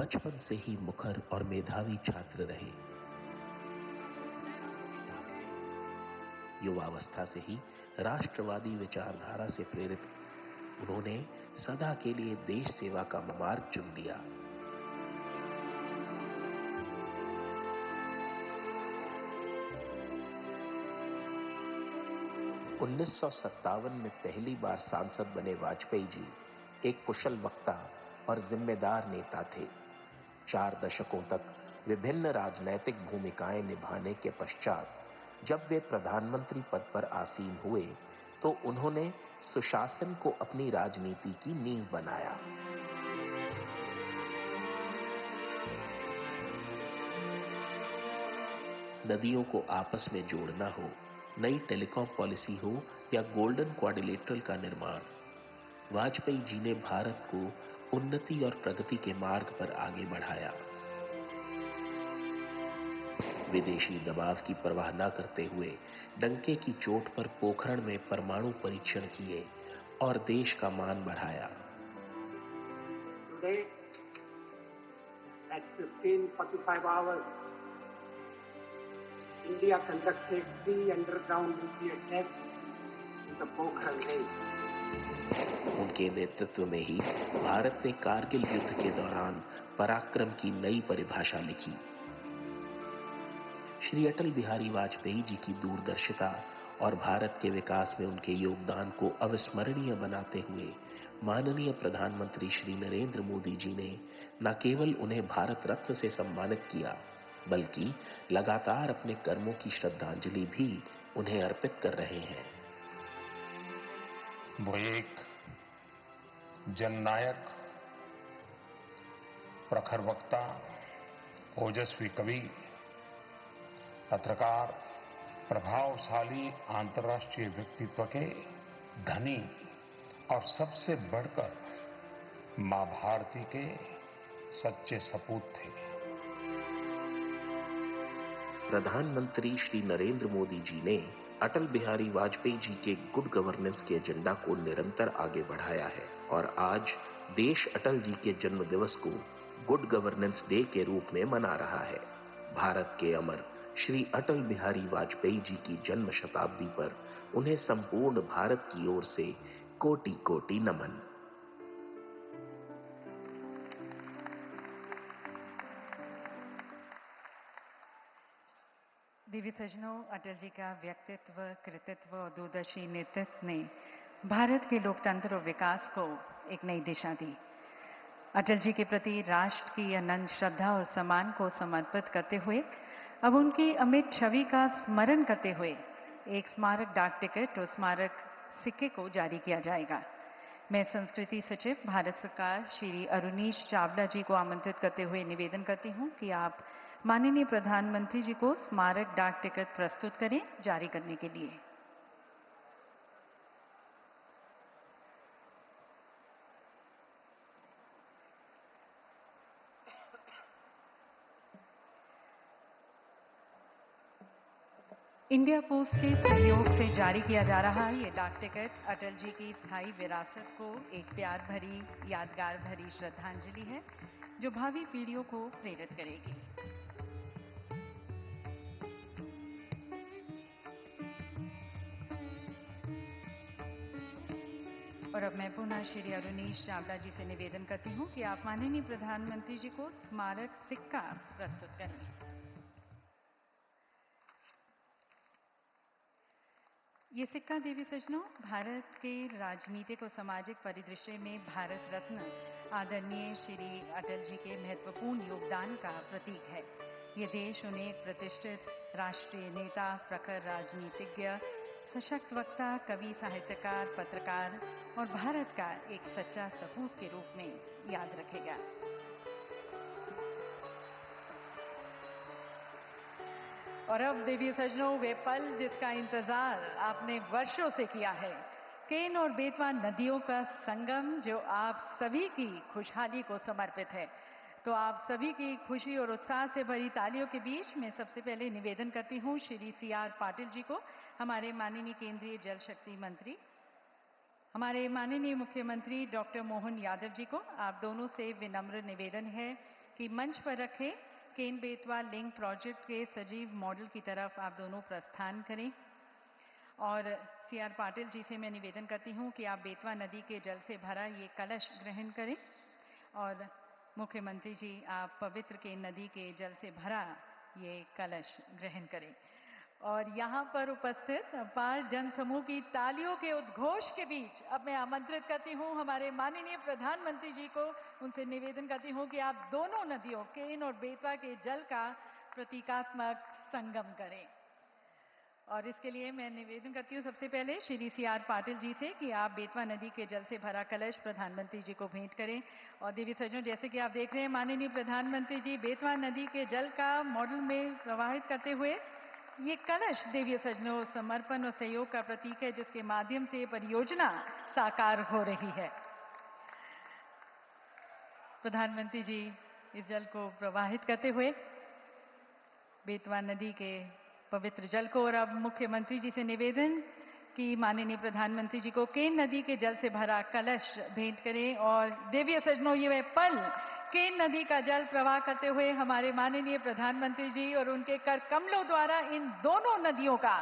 बचपन से ही मुखर और मेधावी छात्र रहे। युवावस्था से ही राष्ट्रवादी विचारधारा से प्रेरित उन्होंने सदा के लिए देश सेवा का मार्ग चुन लिया। उन्नीस में पहली बार सांसद बने वाजपेयी जी एक कुशल वक्ता और जिम्मेदार नेता थे। 4 दशकों तक विभिन्न राजनैतिक भूमिकाएं निभाने के पश्चात जब वे प्रधानमंत्री पद पर आसीन हुए तो उन्होंने सुशासन को अपनी राजनीति की नींव बनाया। नदियों को आपस में जोड़ना हो, नई टेलीकॉम पॉलिसी हो या गोल्डन क्वाड्रिलेटरल का निर्माण, वाजपेयी जी ने भारत को उन्नति और प्रगति के मार्ग पर आगे बढ़ाया। विदेशी दबाव की परवाह न करते हुए डंके की चोट पर पोखरण में परमाणु परीक्षण किए और देश का मान बढ़ाया। Today, at 15:45 hours, India conducted 3 underground nuclear tests in the Pokhran range. उनके नेतृत्व में ही भारत ने कारगिल युद्ध के दौरान पराक्रम की नई परिभाषा लिखी। श्री अटल बिहारी वाजपेयी जी की दूरदर्शिता और भारत के विकास में उनके योगदान को अविस्मरणीय बनाते हुए माननीय प्रधानमंत्री श्री नरेंद्र मोदी जी ने न केवल उन्हें भारत रत्न से सम्मानित किया, बल्कि लगातार अपने कर्मों की श्रद्धांजलि भी उन्हें अर्पित कर रहे हैं। वो एक जननायक, प्रखर वक्ता, ओजस्वी कवि, पत्रकार, प्रभावशाली अंतर्राष्ट्रीय व्यक्तित्व के धनी और सबसे बढ़कर मां भारती के सच्चे सपूत थे। प्रधानमंत्री श्री नरेंद्र मोदी जी ने अटल बिहारी वाजपेयी जी के गुड गवर्नेंस के एजेंडा को निरंतर आगे बढ़ाया है और आज देश अटल जी के जन्म दिवस को गुड गवर्नेंस डे के रूप में मना रहा है। भारत के अमर श्री अटल बिहारी वाजपेयी जी की जन्म शताब्दी पर उन्हें संपूर्ण भारत की ओर से कोटि कोटि नमन। दिव्य सज्जनों, अटल जी का व्यक्तित्व, कृतित्व और दूरदर्शी नेतृत्व ने भारत के लोकतंत्र और विकास को एक नई दिशा दी। अटल जी के प्रति राष्ट्र की अनंत श्रद्धा और सम्मान को समर्पित करते हुए अब उनकी अमिट छवि का स्मरण करते हुए एक स्मारक डाक टिकट और स्मारक सिक्के को जारी किया जाएगा। मैं संस्कृति सचिव भारत सरकार श्री अरुनीश चावला जी को आमंत्रित करते हुए निवेदन करती हूं कि आप माननीय प्रधानमंत्री जी को स्मारक डाक टिकट प्रस्तुत करें जारी करने के लिए। इंडिया पोस्ट के सहयोग से जारी किया जा रहा ये डाक टिकट अटल जी की स्थायी विरासत को एक प्यार भरी, यादगार भरी श्रद्धांजलि है जो भावी पीढ़ियों को प्रेरित करेगी। और अब मैं पुनः श्री अरुनीश चावला जी से निवेदन करती हूं कि आप माननीय प्रधानमंत्री जी को स्मारक सिक्का प्रस्तुत करें। ये सिक्का देवी सज्जनों भारत के राजनीतिक और सामाजिक परिदृश्य में भारत रत्न आदरणीय श्री अटल जी के महत्वपूर्ण योगदान का प्रतीक है। ये देश उन्हें एक प्रतिष्ठित राष्ट्रीय नेता, प्रखर राजनीतिज्ञ, सशक्त वक्ता, कवि, साहित्यकार, पत्रकार और भारत का एक सच्चा सपूत के रूप में याद रखेगा। और अब देवी सज्जनों, वे पल जिसका इंतजार आपने वर्षों से किया है, केन और बेतवा नदियों का संगम जो आप सभी की खुशहाली को समर्पित है। तो आप सभी की खुशी और उत्साह से भरी तालियों के बीच मैं सबसे पहले निवेदन करती हूँ श्री CR पाटिल जी को, हमारे माननीय केंद्रीय जल शक्ति मंत्री, हमारे माननीय मुख्यमंत्री डॉक्टर मोहन यादव जी को। आप दोनों से विनम्र निवेदन है कि मंच पर रखे केन बेतवा लिंक प्रोजेक्ट के सजीव मॉडल की तरफ आप दोनों प्रस्थान करें। और CR पाटिल जी से मैं निवेदन करती हूँ कि आप बेतवा नदी के जल से भरा ये कलश ग्रहण करें। और मुख्यमंत्री जी आप पवित्र केन नदी के जल से भरा ये कलश ग्रहण करें। और यहाँ पर उपस्थित अपार जनसमूह की तालियों के उद्घोष के बीच अब मैं आमंत्रित करती हूँ हमारे माननीय प्रधानमंत्री जी को। उनसे निवेदन करती हूँ कि आप दोनों नदियों केन और बेतवा के जल का प्रतीकात्मक संगम करें। और इसके लिए मैं निवेदन करती हूँ सबसे पहले श्री CR पाटिल जी से कि आप बेतवा नदी के जल से भरा कलश प्रधानमंत्री जी को भेंट करें। और देवी सज्जनों, जैसे कि आप देख रहे हैं माननीय प्रधानमंत्री जी बेतवा नदी के जल का मॉडल में प्रवाहित करते हुए ये कलश देवी सज्जनों समर्पण और सहयोग का प्रतीक है, जिसके माध्यम से परियोजना साकार हो रही है। प्रधानमंत्री जी इस जल को प्रवाहित करते हुए बेतवा नदी के पवित्र जल को, और अब मुख्यमंत्री जी से निवेदन कि माननीय प्रधानमंत्री जी को केन नदी के जल से भरा कलश भेंट करें। और देवी सज्जनों, ये वह पल केन नदी का जल प्रवाह करते हुए हमारे माननीय प्रधानमंत्री जी और उनके कर कमलों द्वारा इन दोनों नदियों का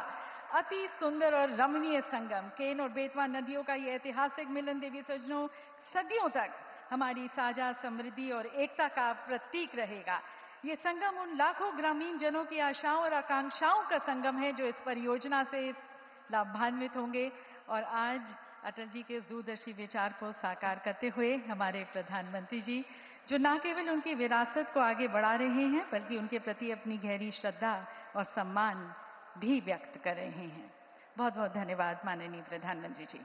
अति सुंदर और रमणीय संगम, केन और बेतवा नदियों का ये ऐतिहासिक मिलन देवी सज्जनों सदियों तक हमारी साझा समृद्धि और एकता का प्रतीक रहेगा। ये संगम उन लाखों ग्रामीण जनों की आशाओं और आकांक्षाओं का संगम है जो इस परियोजना से लाभान्वित होंगे। और आज अटल जी के दूरदर्शी विचार को साकार करते हुए हमारे प्रधानमंत्री जी, जो न केवल उनकी विरासत को आगे बढ़ा रहे हैं बल्कि उनके प्रति अपनी गहरी श्रद्धा और सम्मान भी व्यक्त कर रहे हैं। बहुत बहुत धन्यवाद माननीय प्रधानमंत्री जी।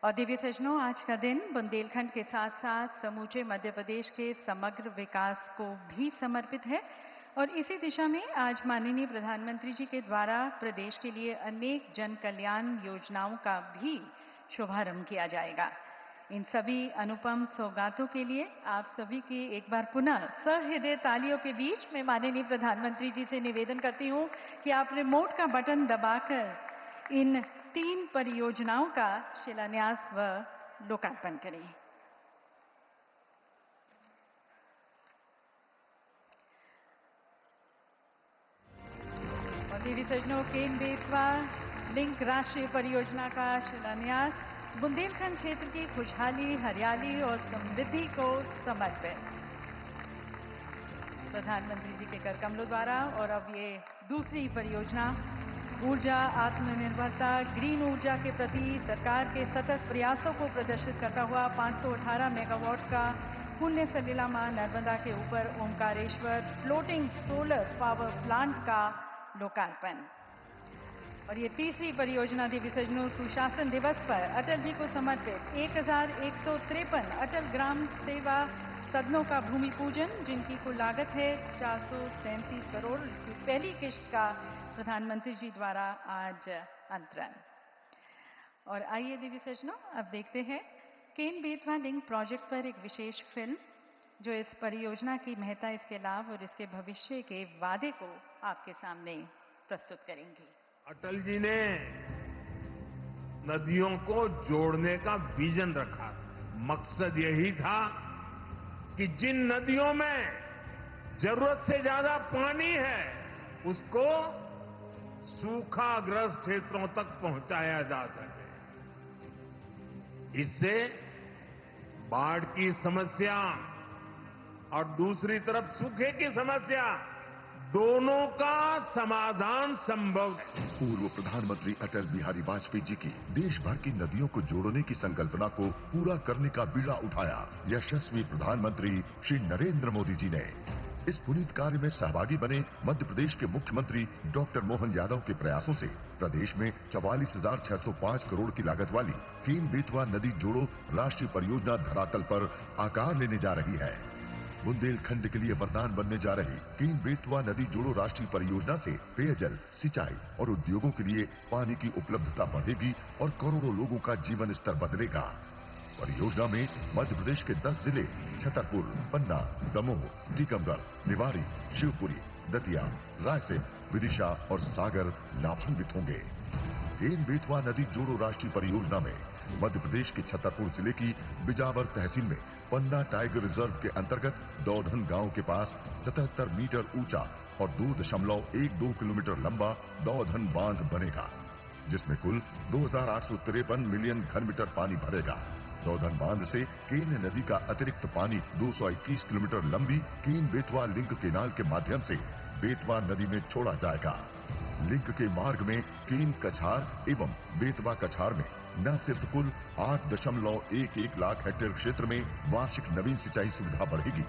और देवी सज्जनों, आज का दिन बुंदेलखंड के साथ साथ समूचे मध्य प्रदेश के समग्र विकास को भी समर्पित है। और इसी दिशा में आज माननीय प्रधानमंत्री जी के द्वारा प्रदेश के लिए अनेक जन कल्याण योजनाओं का भी शुभारंभ किया जाएगा। इन सभी अनुपम सौगातों के लिए आप सभी की एक बार पुनः सहृदय तालियों के बीच मैं माननीय प्रधानमंत्री जी से निवेदन करती हूँ कि आप रिमोट का बटन दबाकर इन 3 परियोजनाओं का शिलान्यास व लोकार्पण करें। और देवी सज्जनों, केन बेतवा लिंक राष्ट्रीय परियोजना का शिलान्यास बुंदेलखंड क्षेत्र की खुशहाली, हरियाली और समृद्धि को समर्पित प्रधानमंत्री जी के कर कमलों द्वारा। और अब ये दूसरी परियोजना ऊर्जा आत्मनिर्भरता, ग्रीन ऊर्जा के प्रति सरकार के सतत प्रयासों को प्रदर्शित करता हुआ 518 मेगावाट का पुण्य सलीला मां नर्मदा के ऊपर Omkareshwar floating solar power plant का लोकार्पण। और ये तीसरी परियोजना देवी सज्जनों, सुशासन दिवस पर अटल जी को समर्पित 1153 अटल ग्राम सेवा सदनों का भूमि पूजन, जिनकी कुल लागत है 437 करोड़। इसकी पहली किश्त का प्रधानमंत्री जी द्वारा आज अंतरण। और आइए देवी सज्जनों, अब देखते हैं केन बेतवा लिंक प्रोजेक्ट पर एक विशेष फिल्म जो इस परियोजना की महत्ता, इसके लाभ और इसके भविष्य के वादे को आपके सामने प्रस्तुत करेंगी। अटल जी ने नदियों को जोड़ने का विजन रखा। मकसद यही था कि जिन नदियों में जरूरत से ज्यादा पानी है उसको सूखाग्रस्त क्षेत्रों तक पहुंचाया जा सके। इससे बाढ़ की समस्या और दूसरी तरफ सूखे की समस्या दोनों का समाधान संभव है। पूर्व प्रधानमंत्री अटल बिहारी वाजपेयी जी की देश भर की नदियों को जोड़ने की संकल्पना को पूरा करने का बीड़ा उठाया यशस्वी प्रधानमंत्री श्री नरेंद्र मोदी जी ने। इस पुनीत कार्य में सहभागी बने मध्य प्रदेश के मुख्यमंत्री डॉक्टर मोहन यादव के प्रयासों से प्रदेश में 44,605 करोड़ की लागत वाली केन बेतवा नदी जोड़ो राष्ट्रीय परियोजना धरातल पर आकार लेने जा रही है। बुंदेलखंड के लिए वरदान बनने जा रही केन बेतवा नदी जोड़ो राष्ट्रीय परियोजना से पेयजल, सिंचाई और उद्योगों के लिए पानी की उपलब्धता बढ़ेगी और करोड़ों लोगों का जीवन स्तर बदलेगा। परियोजना में मध्य प्रदेश के 10 जिले छतरपुर, पन्ना, दमोह, टीकमगढ़, निवाड़ी, शिवपुरी, दतिया, रायसेन, विदिशा और सागर लाभान्वित होंगे। केन बेतवा नदी जोड़ो राष्ट्रीय परियोजना में मध्य प्रदेश के छतरपुर जिले की बिजावर तहसील में पन्ना टाइगर रिजर्व के अंतर्गत दौधन गांव के पास 77 मीटर ऊंचा और 2.12 किलोमीटर लंबा दौधन बांध बनेगा, जिसमें कुल 2,853 मिलियन घन मीटर पानी भरेगा। दौधन बांध से केन नदी का अतिरिक्त पानी 221 किलोमीटर लंबी केन बेतवा लिंक केनाल के माध्यम से बेतवा नदी में छोड़ा जाएगा। लिंक के मार्ग में केन कछार एवं बेतवा कछार में न सिर्फ कुल 8.11 लाख हेक्टेयर क्षेत्र में वार्षिक नवीन सिंचाई सुविधा बढ़ेगी,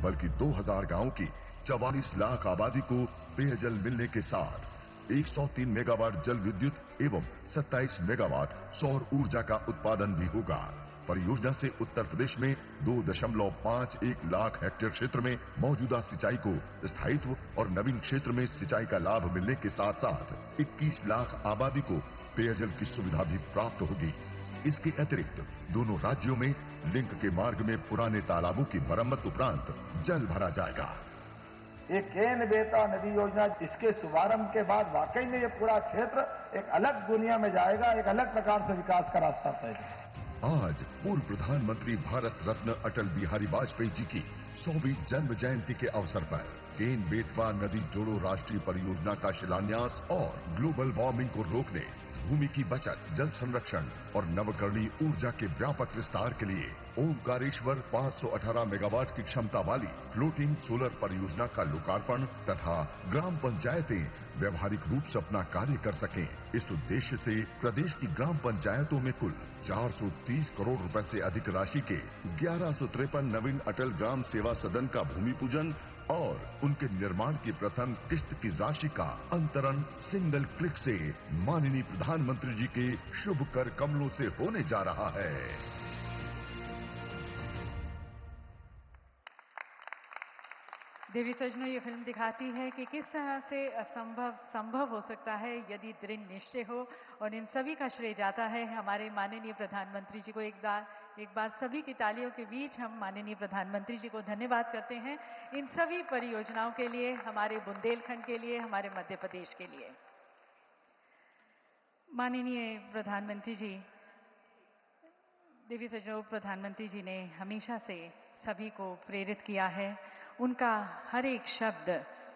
बल्कि 2000 गांवों की 44 लाख आबादी को पेयजल मिलने के साथ 103 मेगावाट जल विद्युत एवं 27 मेगावाट सौर ऊर्जा का उत्पादन भी होगा। परियोजना से उत्तर प्रदेश में 2.51 लाख हेक्टेयर क्षेत्र में मौजूदा सिंचाई को स्थायित्व और नवीन क्षेत्र में सिंचाई का लाभ मिलने के साथ साथ 21 लाख आबादी को पेयजल की सुविधा भी प्राप्त होगी। इसके अतिरिक्त दोनों राज्यों में लिंक के मार्ग में पुराने तालाबों की मरम्मत उपरांत जल भरा जाएगा। ये केन बेतवा नदी योजना इसके शुभारंभ के बाद वाकई में ये पूरा क्षेत्र एक अलग दुनिया में जाएगा, एक अलग प्रकार से विकास का रास्ता तय है। आज पूर्व प्रधानमंत्री भारत रत्न अटल बिहारी वाजपेयी जी की 100वीं जन्म जयंती के अवसर पर केन बेतवा नदी जोड़ो राष्ट्रीय परियोजना का शिलान्यास और ग्लोबल वार्मिंग को रोकने, भूमि की बचत, जल संरक्षण और नवकरणीय ऊर्जा के व्यापक विस्तार के लिए ओमकारेश्वर 518 मेगावाट की क्षमता वाली फ्लोटिंग सोलर परियोजना का लोकार्पण तथा ग्राम पंचायतें व्यवहारिक रूप से अपना कार्य कर सकें। इस उद्देश्य से प्रदेश की ग्राम पंचायतों में कुल 430 करोड़ रुपए से अधिक राशि के 1153 नवीन अटल ग्राम सेवा सदन का भूमि पूजन और उनके निर्माण की प्रथम किस्त की राशि का अंतरण सिंगल क्लिक से माननीय प्रधानमंत्री जी के शुभ कर कमलों से होने जा रहा है। देवी सजनों, ये फिल्म दिखाती है कि किस तरह से असंभव संभव हो सकता है यदि दृढ़ निश्चय हो, और इन सभी का श्रेय जाता है हमारे माननीय प्रधानमंत्री जी को। एक बार सभी की तालियों के बीच हम माननीय प्रधानमंत्री जी को धन्यवाद करते हैं इन सभी परियोजनाओं के लिए, हमारे बुंदेलखंड के लिए, हमारे मध्य प्रदेश के लिए। माननीय प्रधानमंत्री जी, देवी सजनों, प्रधानमंत्री जी ने हमेशा से सभी को प्रेरित किया है। उनका हर एक शब्द,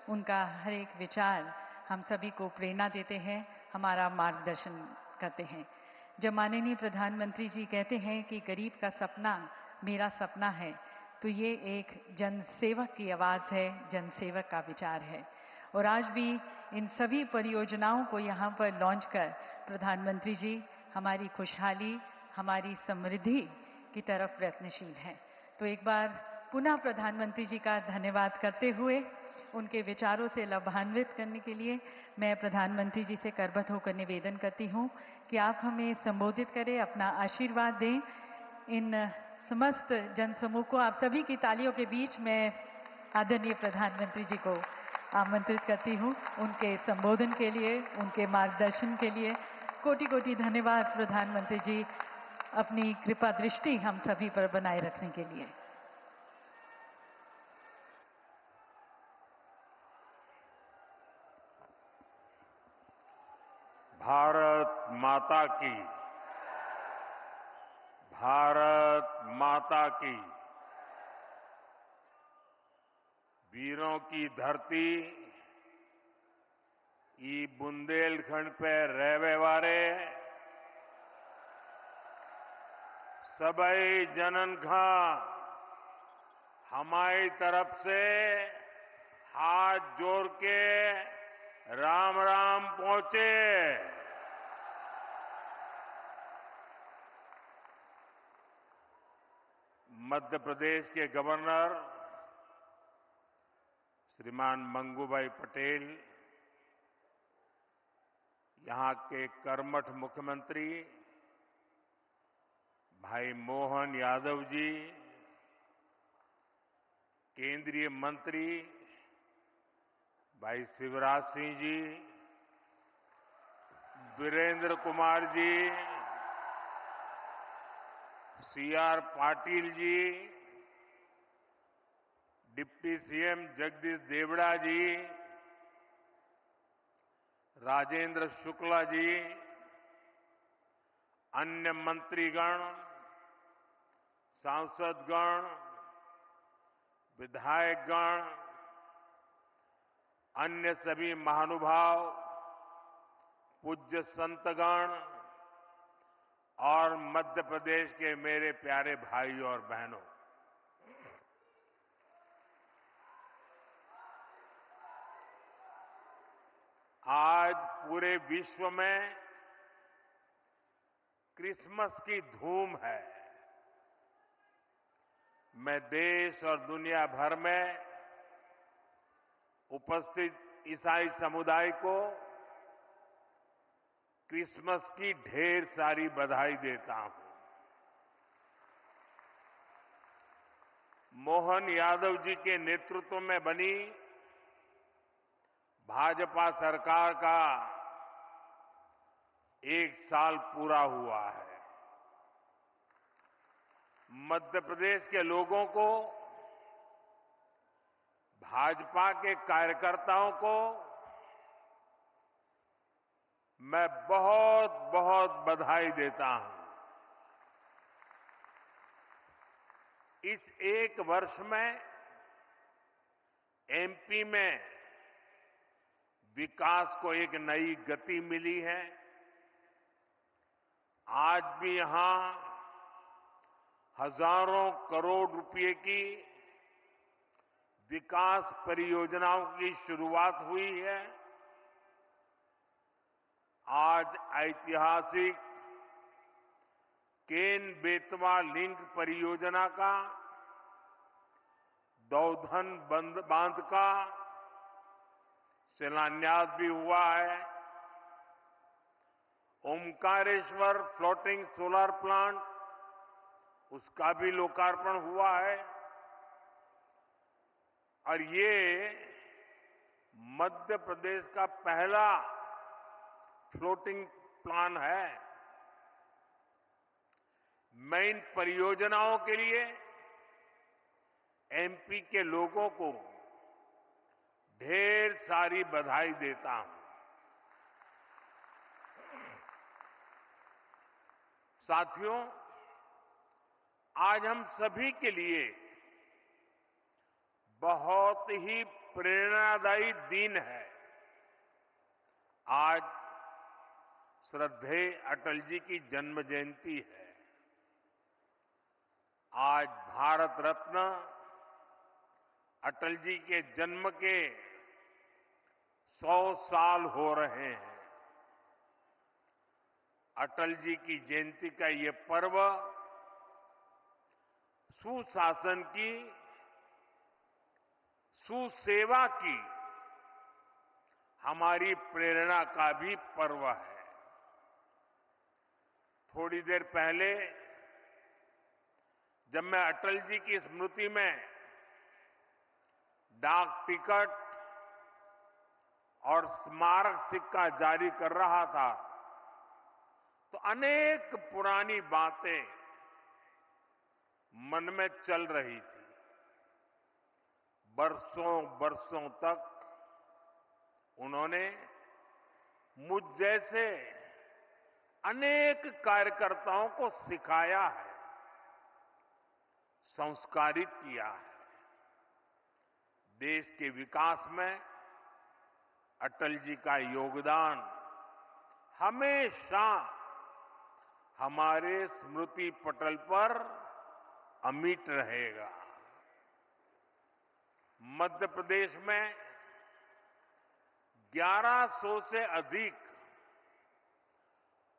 उनका हर एक विचार हम सभी को प्रेरणा देते हैं, हमारा मार्गदर्शन करते हैं। जब माननीय प्रधानमंत्री जी कहते हैं कि गरीब का सपना मेरा सपना है, तो ये एक जनसेवक की आवाज़ है, जनसेवक का विचार है। और आज भी इन सभी परियोजनाओं को यहाँ पर लॉन्च कर प्रधानमंत्री जी हमारी खुशहाली, हमारी समृद्धि की तरफ प्रयत्नशील हैं। तो एक बार पुनः प्रधानमंत्री जी का धन्यवाद करते हुए उनके विचारों से लाभान्वित करने के लिए मैं प्रधानमंत्री जी से करबद्ध होकर निवेदन करती हूँ कि आप हमें संबोधित करें, अपना आशीर्वाद दें। इन समस्त जनसमूह को आप सभी की तालियों के बीच मैं आदरणीय प्रधानमंत्री जी को आमंत्रित करती हूँ उनके संबोधन के लिए, उनके मार्गदर्शन के लिए। कोटि कोटि धन्यवाद प्रधानमंत्री जी, अपनी कृपा दृष्टि हम सभी पर बनाए रखने के लिए। भारत माता की, भारत माता की। वीरों की धरती ई बुंदेलखंड पे रहवे वारे सबई जनन खा हमारी तरफ से हाथ जोड़ के राम राम पहुंचे। मध्य प्रदेश के गवर्नर श्रीमान मंगूभाई पटेल, यहां के कर्मठ मुख्यमंत्री भाई मोहन यादव जी, केंद्रीय मंत्री भाई Shivraj Singh ji, Virendra Kumar ji, CR Patil ji, deputy CM Jagdish Devda जी, राजेंद्र शुक्ला जी, अन्य मंत्रीगण, सांसदगण, विधायकगण, अन्य सभी महानुभाव, पूज्य संतगण और मध्य प्रदेश के मेरे प्यारे भाई और बहनों, आज पूरे विश्व में क्रिसमस की धूम है। मैं देश और दुनिया भर में उपस्थित ईसाई समुदाय को क्रिसमस की ढेर सारी बधाई देता हूं। मोहन यादव जी के नेतृत्व में बनी भाजपा सरकार का 1 साल पूरा हुआ है। मध्य प्रदेश के लोगों को, भाजपा के कार्यकर्ताओं को मैं बहुत बहुत बधाई देता हूं। इस 1 वर्ष में एमपी में विकास को एक नई गति मिली है। आज भी यहां हजारों करोड़ रुपए की विकास परियोजनाओं की शुरुआत हुई है। आज ऐतिहासिक केन बेतवा लिंक परियोजना का, दौधन बांध का शिलान्यास भी हुआ है। ओमकारेश्वर फ्लोटिंग सोलर प्लांट, उसका भी लोकार्पण हुआ है। और ये मध्य प्रदेश का पहला फ्लोटिंग प्लांट है। मैं इन परियोजनाओं के लिए एमपी के लोगों को ढेर सारी बधाई देता हूं। साथियों, आज हम सभी के लिए बहुत ही प्रेरणादायी दिन है। आज श्रद्धेय अटल जी की जन्म जयंती है। आज भारत रत्न अटल जी के जन्म के 100 साल हो रहे हैं। अटल जी की जयंती का ये पर्व सुशासन की, सुसेवा की हमारी प्रेरणा का भी पर्व है। थोड़ी देर पहले जब मैं अटल जी की स्मृति में डाक टिकट और स्मारक सिक्का जारी कर रहा था, तो अनेक पुरानी बातें मन में चल रही थी। बरसों बरसों तक उन्होंने मुझ जैसे अनेक कार्यकर्ताओं को सिखाया है, संस्कारित किया है। देश के विकास में अटल जी का योगदान हमेशा हमारे स्मृति पटल पर अमिट रहेगा। मध्य प्रदेश में 1100 से अधिक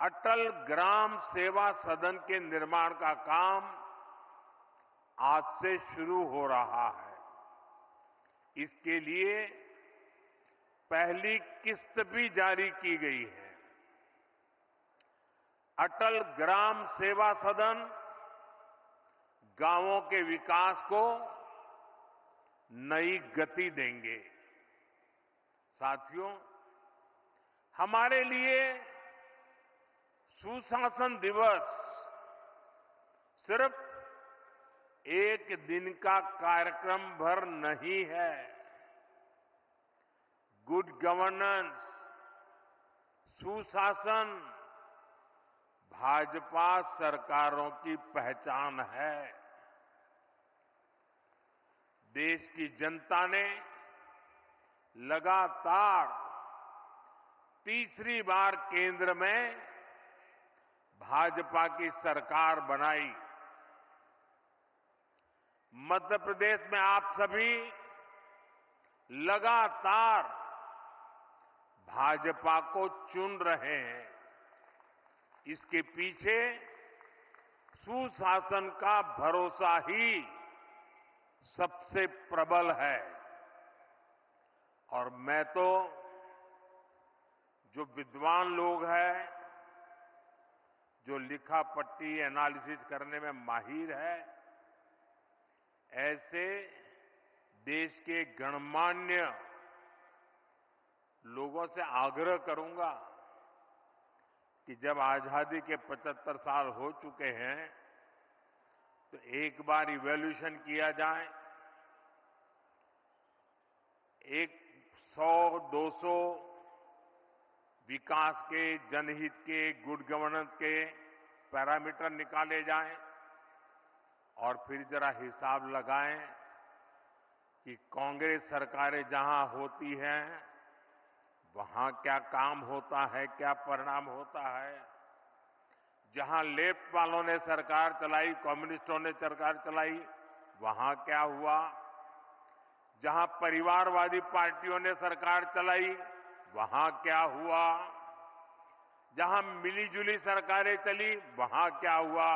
अटल ग्राम सेवा सदन के निर्माण का काम आज से शुरू हो रहा है। इसके लिए पहली किस्त भी जारी की गई है। अटल ग्राम सेवा सदन गांवों के विकास को नई गति देंगे। साथियों, हमारे लिए सुशासन दिवस सिर्फ एक दिन का कार्यक्रम भर नहीं है। गुड गवर्नेंस, सुशासन भाजपा सरकारों की पहचान है। देश की जनता ने लगातार तीसरी बार केंद्र में भाजपा की सरकार बनाई। मध्य प्रदेश में आप सभी लगातार भाजपा को चुन रहे हैं। इसके पीछे सुशासन का भरोसा ही सबसे प्रबल है। और मैं तो जो विद्वान लोग हैं, जो लिखा पट्टी एनालिसिस करने में माहिर है, ऐसे देश के गणमान्य लोगों से आग्रह करूंगा कि जब आजादी के 75 साल हो चुके हैं तो एक बार इवैल्यूएशन किया जाए। 100-200 विकास के, जनहित के, गुड गवर्नेंस के पैरामीटर निकाले जाएं और फिर जरा हिसाब लगाएं कि कांग्रेस सरकारें जहां होती हैं वहां क्या काम होता है, क्या परिणाम होता है। जहां लेफ्ट वालों ने सरकार चलाई, कम्युनिस्टों ने सरकार चलाई, वहां क्या हुआ। जहां परिवारवादी पार्टियों ने सरकार चलाई, वहां क्या हुआ। जहां मिलीजुली सरकारें चली, वहां क्या हुआ।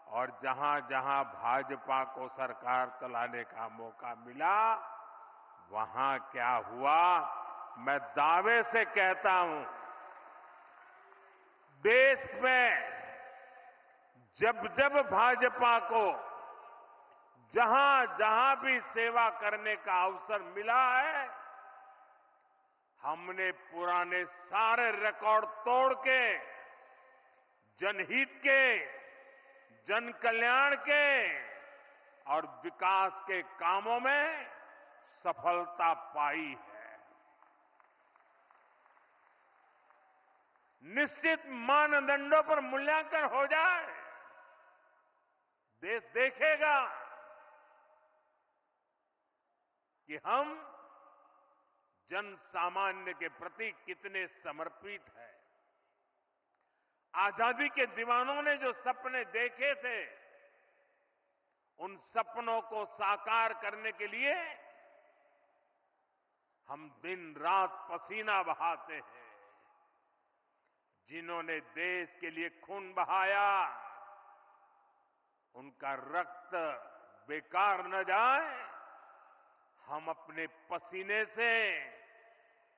और जहां जहां भाजपा को सरकार चलाने का मौका मिला, वहां क्या हुआ। मैं दावे से कहता हूं, देश में जब जब भाजपा को जहां जहां भी सेवा करने का अवसर मिला है, हमने पुराने सारे रिकॉर्ड तोड़ के जनहित के, जन कल्याण के और विकास के कामों में सफलता पाई है। निश्चित मानदंडों पर मूल्यांकन हो जाए, देश देखेगा कि हम जन सामान्य के प्रति कितने समर्पित हैं। आजादी के दीवानों ने जो सपने देखे थे, उन सपनों को साकार करने के लिए हम दिन रात पसीना बहाते हैं। जिन्होंने देश के लिए खून बहाया, उनका रक्त बेकार न जाए, हम अपने पसीने से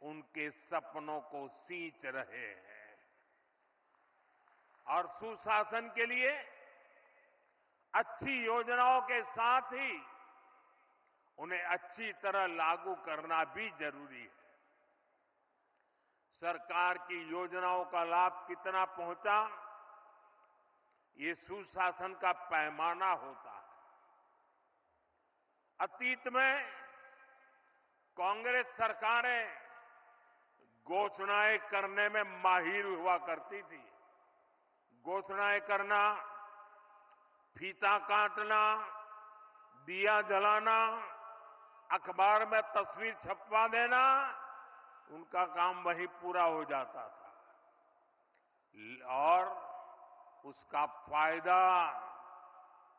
उनके सपनों को सींच रहे हैं। और सुशासन के लिए अच्छी योजनाओं के साथ ही उन्हें अच्छी तरह लागू करना भी जरूरी है। सरकार की योजनाओं का लाभ कितना पहुंचा, ये सुशासन का पैमाना होता है। अतीत में कांग्रेस सरकारें घोषणाएं करने में माहिर हुआ करती थी। घोषणाएं करना, फीता काटना, दिया जलाना, अखबार में तस्वीर छपवा देना, उनका काम वहीं पूरा हो जाता था और उसका फायदा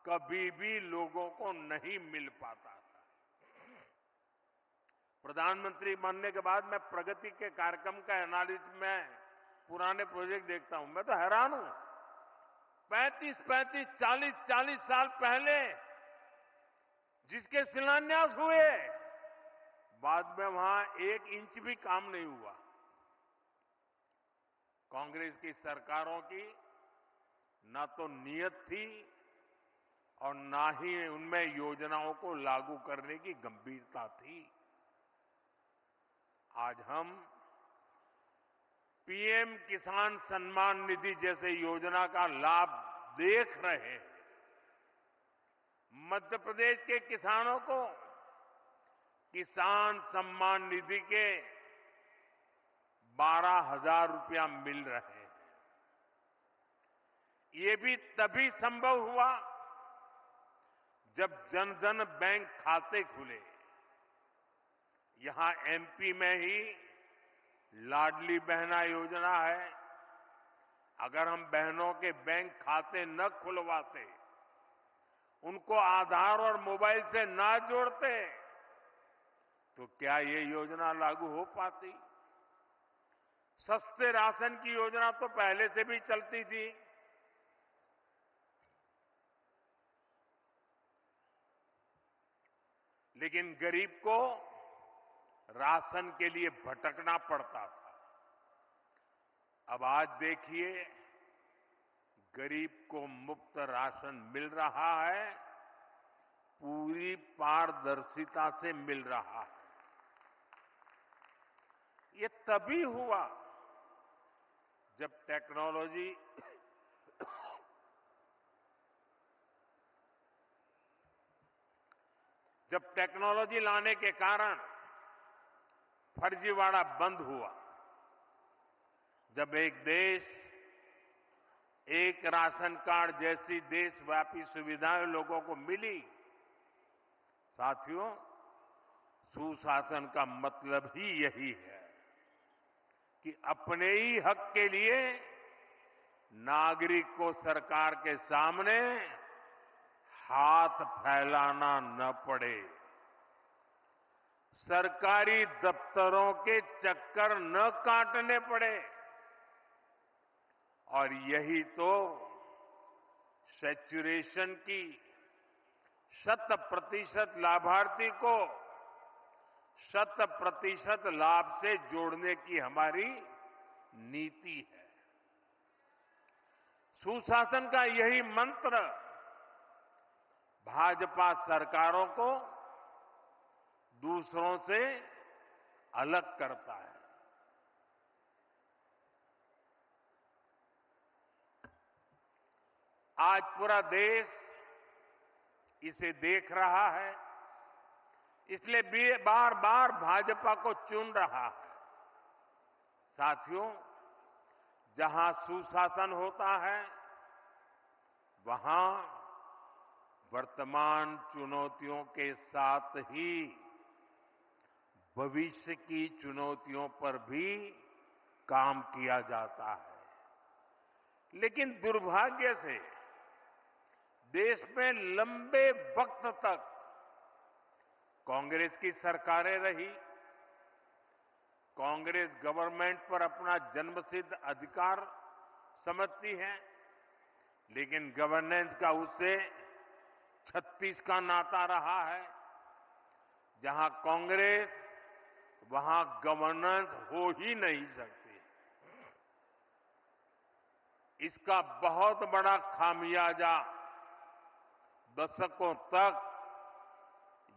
कभी भी लोगों को नहीं मिल पाता था। प्रधानमंत्री बनने के बाद मैं प्रगति के कार्यक्रम का एनालिसिस में पुराने प्रोजेक्ट देखता हूं, मैं तो हैरान हूं। 35, 40 साल पहले जिसके शिलान्यास हुए, बाद में वहां 1 इंच भी काम नहीं हुआ। कांग्रेस की सरकारों की ना तो नीयत थी और ना ही उनमें योजनाओं को लागू करने की गंभीरता थी। आज हम पीएम किसान सम्मान निधि जैसे योजना का लाभ देख रहे हैं। मध्य प्रदेश के किसानों को किसान सम्मान निधि के 12,000 रुपया मिल रहे हैं। ये भी तभी संभव हुआ जब जन धन बैंक खाते खुले। यहां एमपी में ही लाडली बहना योजना है। अगर हम बहनों के बैंक खाते न खुलवाते, उनको आधार और मोबाइल से ना जोड़ते, तो क्या ये योजना लागू हो पाती? सस्ते राशन की योजना तो पहले से भी चलती थी। लेकिन गरीब को राशन के लिए भटकना पड़ता था। अब आज देखिए, गरीब को मुफ्त राशन मिल रहा है, पूरी पारदर्शिता से मिल रहा है। ये तभी हुआ जब टेक्नोलॉजी लाने के कारण फर्जीवाड़ा बंद हुआ। जब एक देश एक राशन कार्ड जैसी देशव्यापी सुविधाएं लोगों को मिली। साथियों, सुशासन का मतलब ही यही है कि अपने ही हक के लिए नागरिक को सरकार के सामने हाथ फैलाना न पड़े, सरकारी दफ्तरों के चक्कर न काटने पड़े। और यही तो सैचुरेशन की 100% लाभार्थी को 100% लाभ से जोड़ने की हमारी नीति है। सुशासन का यही मंत्र भाजपा सरकारों को दूसरों से अलग करता है। आज पूरा देश इसे देख रहा है, इसलिए बार बार भाजपा को चुन रहा है। साथियों, जहां सुशासन होता है, वहां वर्तमान चुनौतियों के साथ ही भविष्य की चुनौतियों पर भी काम किया जाता है। लेकिन दुर्भाग्य से देश में लंबे वक्त तक कांग्रेस की सरकारें रही। कांग्रेस गवर्नमेंट पर अपना जन्मसिद्ध अधिकार समझती है, लेकिन गवर्नेंस का उससे 36 का नाता रहा है। जहां कांग्रेस, वहां गवर्नेंस हो ही नहीं सकती। इसका बहुत बड़ा खामियाजा दशकों तक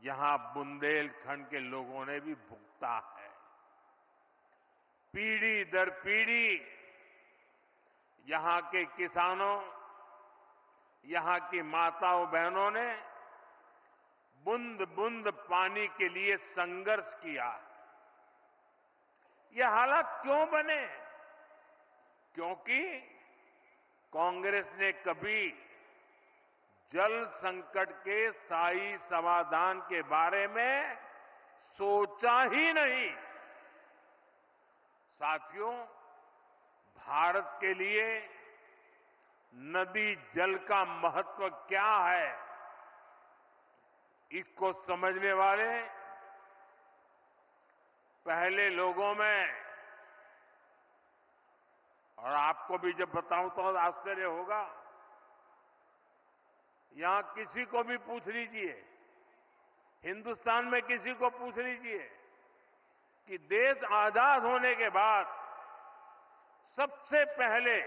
यहां बुंदेलखंड के लोगों ने भी भुगता है। पीढ़ी दर पीढ़ी यहां के किसानों, यहां की माताओं बहनों ने बूंद बूंद पानी के लिए संघर्ष किया। ये हालात क्यों बने? क्योंकि कांग्रेस ने कभी जल संकट के स्थायी समाधान के बारे में सोचा ही नहीं। साथियों, भारत के लिए नदी जल का महत्व क्या है, इसको समझने वाले पहले लोगों में, और आपको भी जब बताऊं तो आश्चर्य होगा, यहां किसी को भी पूछ लीजिए, हिंदुस्तान में किसी को पूछ लीजिए कि देश आजाद होने के बाद सबसे पहले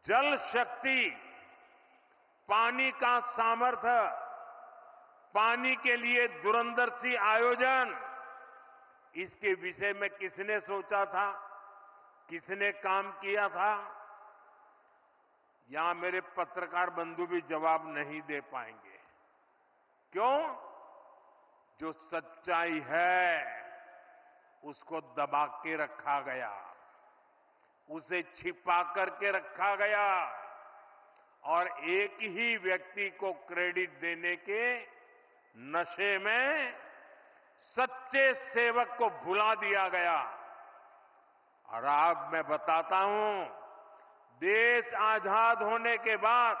जल शक्ति, पानी का सामर्थ्य, पानी के लिए दूरंदर्शी आयोजन, इसके विषय में किसने सोचा था, किसने काम किया था? यहां मेरे पत्रकार बंधु भी जवाब नहीं दे पाएंगे। क्यों? जो सच्चाई है उसको दबा के रखा गया, उसे छिपा करके रखा गया और एक ही व्यक्ति को क्रेडिट देने के नशे में सच्चे सेवक को भुला दिया गया। और अब मैं बताता हूं, देश आजाद होने के बाद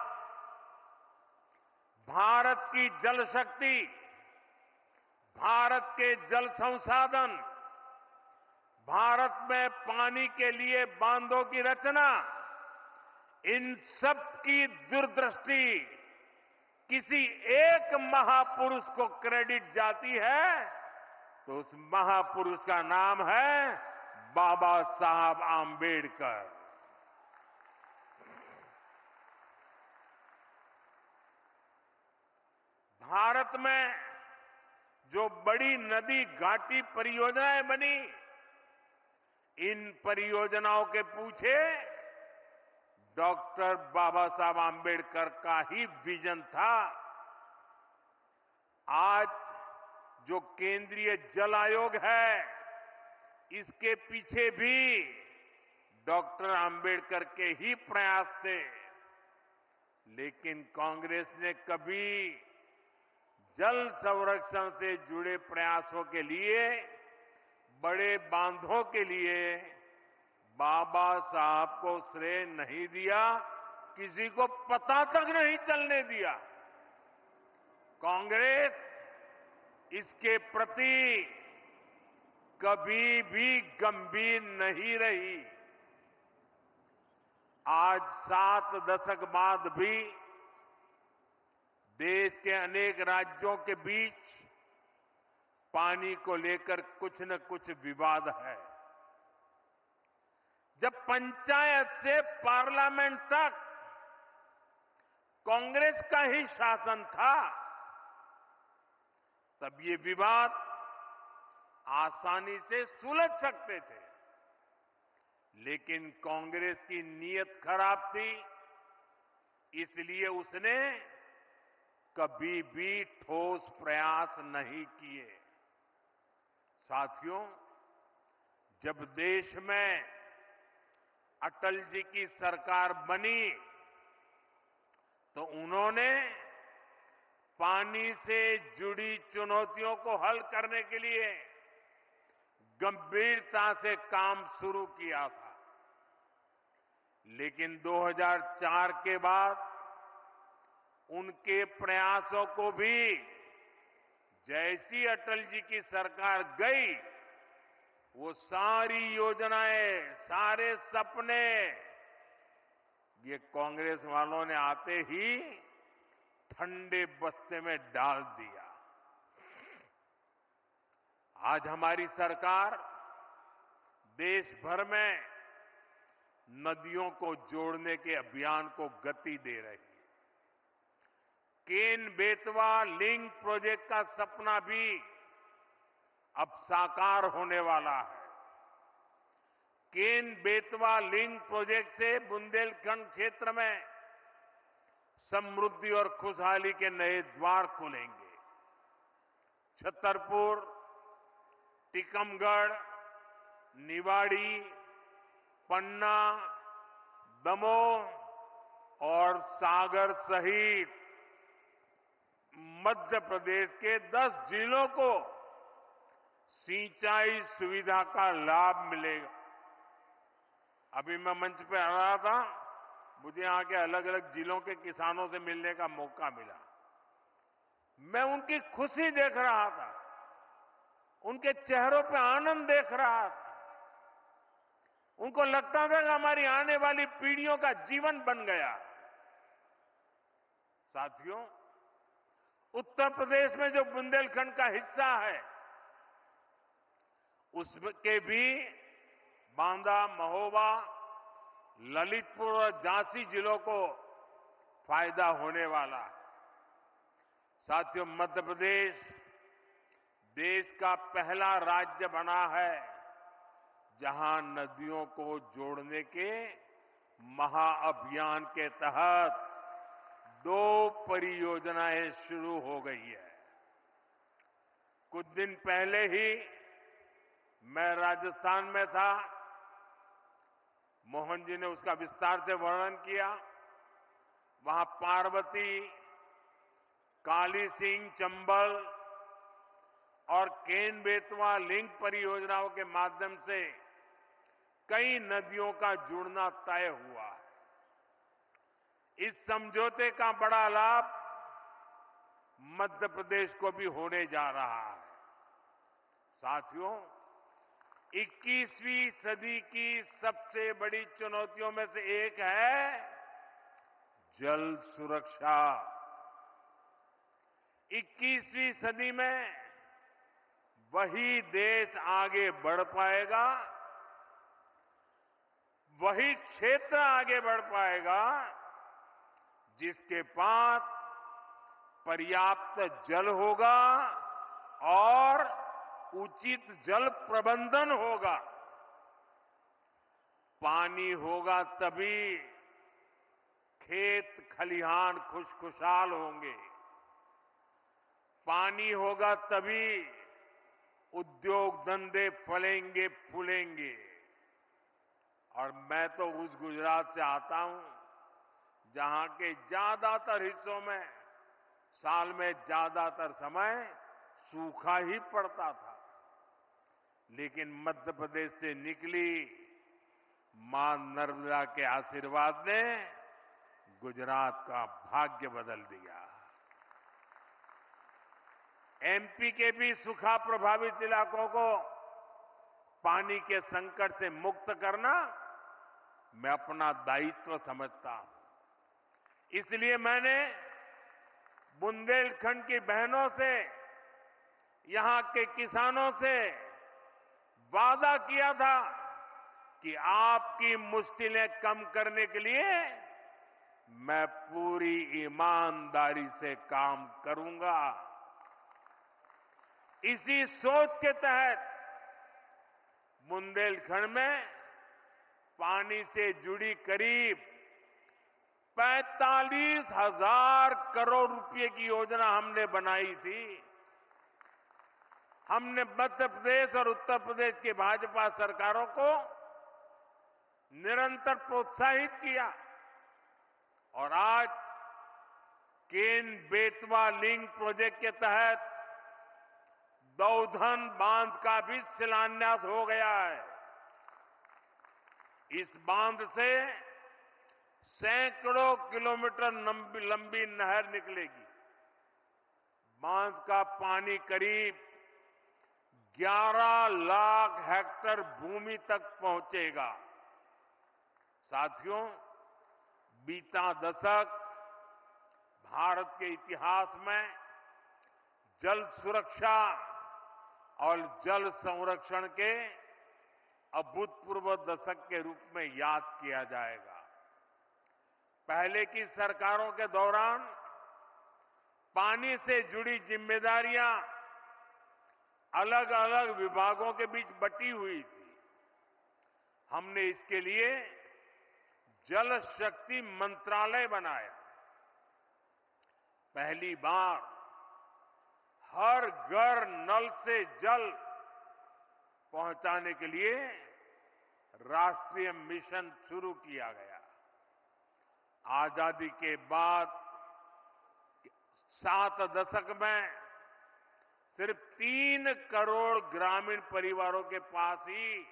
भारत की जल शक्ति, भारत के जल संसाधन, भारत में पानी के लिए बांधों की रचना, इन सब की दूरदृष्टि किसी एक महापुरुष को क्रेडिट जाती है तो उस महापुरुष का नाम है बाबा साहब आंबेडकर। भारत में जो बड़ी नदी घाटी परियोजनाएं बनी, इन परियोजनाओं के पीछे डॉक्टर बाबा साहब आंबेडकर का ही विजन था। आज जो केंद्रीय जल आयोग है, इसके पीछे भी डॉक्टर आंबेडकर के ही प्रयास थे। लेकिन कांग्रेस ने कभी जल संरक्षण से जुड़े प्रयासों के लिए, बड़े बांधों के लिए बाबा साहब को श्रेय नहीं दिया, किसी को पता तक नहीं चलने दिया। कांग्रेस इसके प्रति कभी भी गंभीर नहीं रही। आज 7 दशक बाद भी देश के अनेक राज्यों के बीच पानी को लेकर कुछ न कुछ विवाद है। जब पंचायत से पार्लियामेंट तक कांग्रेस का ही शासन था, तब ये विवाद आसानी से सुलझ सकते थे। लेकिन कांग्रेस की नीयत खराब थी, इसलिए उसने कभी भी ठोस प्रयास नहीं किए। साथियों, जब देश में अटल जी की सरकार बनी तो उन्होंने पानी से जुड़ी चुनौतियों को हल करने के लिए गंभीरता से काम शुरू किया था। लेकिन 2004 के बाद उनके प्रयासों को भी जैसी अटल जी की सरकार गई, वो सारी योजनाएं, सारे सपने ये कांग्रेस वालों ने आते ही ठंडे बस्ते में डाल दिया। आज हमारी सरकार देश भर में नदियों को जोड़ने के अभियान को गति दे रही है। केन बेतवा लिंक प्रोजेक्ट का सपना भी अब साकार होने वाला है। केन बेतवा लिंक प्रोजेक्ट से बुंदेलखंड क्षेत्र में समृद्धि और खुशहाली के नए द्वार खुलेंगे। छतरपुर, टीकमगढ़, निवाड़ी, पन्ना, दमोह और सागर सहित मध्य प्रदेश के 10 जिलों को सिंचाई सुविधा का लाभ मिलेगा। अभी मैं मंच पे आ रहा था, मुझे यहाँ के अलग अलग जिलों के किसानों से मिलने का मौका मिला। मैं उनकी खुशी देख रहा था, उनके चेहरों पे आनंद देख रहा था। उनको लगता था कि हमारी आने वाली पीढ़ियों का जीवन बन गया। साथियों, उत्तर प्रदेश में जो बुंदेलखंड का हिस्सा है, उसके भी बांदा, महोबा, ललितपुर और झांसी जिलों को फायदा होने वाला है। साथियों, मध्य प्रदेश देश का पहला राज्य बना है जहां नदियों को जोड़ने के महाअभियान के तहत 2 परियोजनाएं शुरू हो गई है। कुछ दिन पहले ही मैं राजस्थान में था। मोहन जी ने उसका विस्तार से वर्णन किया। वहां पार्वती, काली सिंह, चंबल और केन बेतवा लिंक परियोजनाओं के माध्यम से कई नदियों का जुड़ना तय हुआ है। इस समझौते का बड़ा लाभ मध्य प्रदेश को भी होने जा रहा है। साथियों, 21वीं सदी की सबसे बड़ी चुनौतियों में से एक है जल सुरक्षा। 21वीं सदी में वही देश आगे बढ़ पाएगा, वही क्षेत्र आगे बढ़ पाएगा जिसके पास पर्याप्त जल होगा और उचित जल प्रबंधन होगा। पानी होगा तभी खेत खलिहान खुशखुशाल होंगे। पानी होगा तभी उद्योग धंधे फलेंगे फूलेंगे। और मैं तो उस गुजरात से आता हूं जहां के ज्यादातर हिस्सों में साल में ज्यादातर समय सूखा ही पड़ता था। लेकिन मध्य प्रदेश से निकली मां नर्मदा के आशीर्वाद ने गुजरात का भाग्य बदल दिया। एमपी के भी सूखा प्रभावित इलाकों को पानी के संकट से मुक्त करना मैं अपना दायित्व समझता हूं। इसलिए मैंने बुंदेलखंड की बहनों से, यहां के किसानों से वादा किया था कि आपकी मुश्किलें कम करने के लिए मैं पूरी ईमानदारी से काम करूंगा। इसी सोच के तहत बुंदेलखंड में पानी से जुड़ी करीब 45,000 करोड़ रुपए की योजना हमने बनाई थी। हमने मध्य प्रदेश और उत्तर प्रदेश की भाजपा सरकारों को निरंतर प्रोत्साहित किया और आज केन बेतवा लिंक प्रोजेक्ट के तहत दौधन बांध का भी शिलान्यास हो गया है। इस बांध से सैकड़ों किलोमीटर लंबी नहर निकलेगी। बांध का पानी करीब 11 लाख हेक्टेयर भूमि तक पहुंचेगा। साथियों, बीता दशक भारत के इतिहास में जल सुरक्षा और जल संरक्षण के अभूतपूर्व दशक के रूप में याद किया जाएगा। पहले की सरकारों के दौरान पानी से जुड़ी जिम्मेदारियां अलग अलग विभागों के बीच बटी हुई थी। हमने इसके लिए जल शक्ति मंत्रालय बनाया। पहली बार हर घर नल से जल पहुंचाने के लिए राष्ट्रीय मिशन शुरू किया गया। आजादी के बाद 7 दशक में सिर्फ 3 करोड़ ग्रामीण परिवारों के पास ही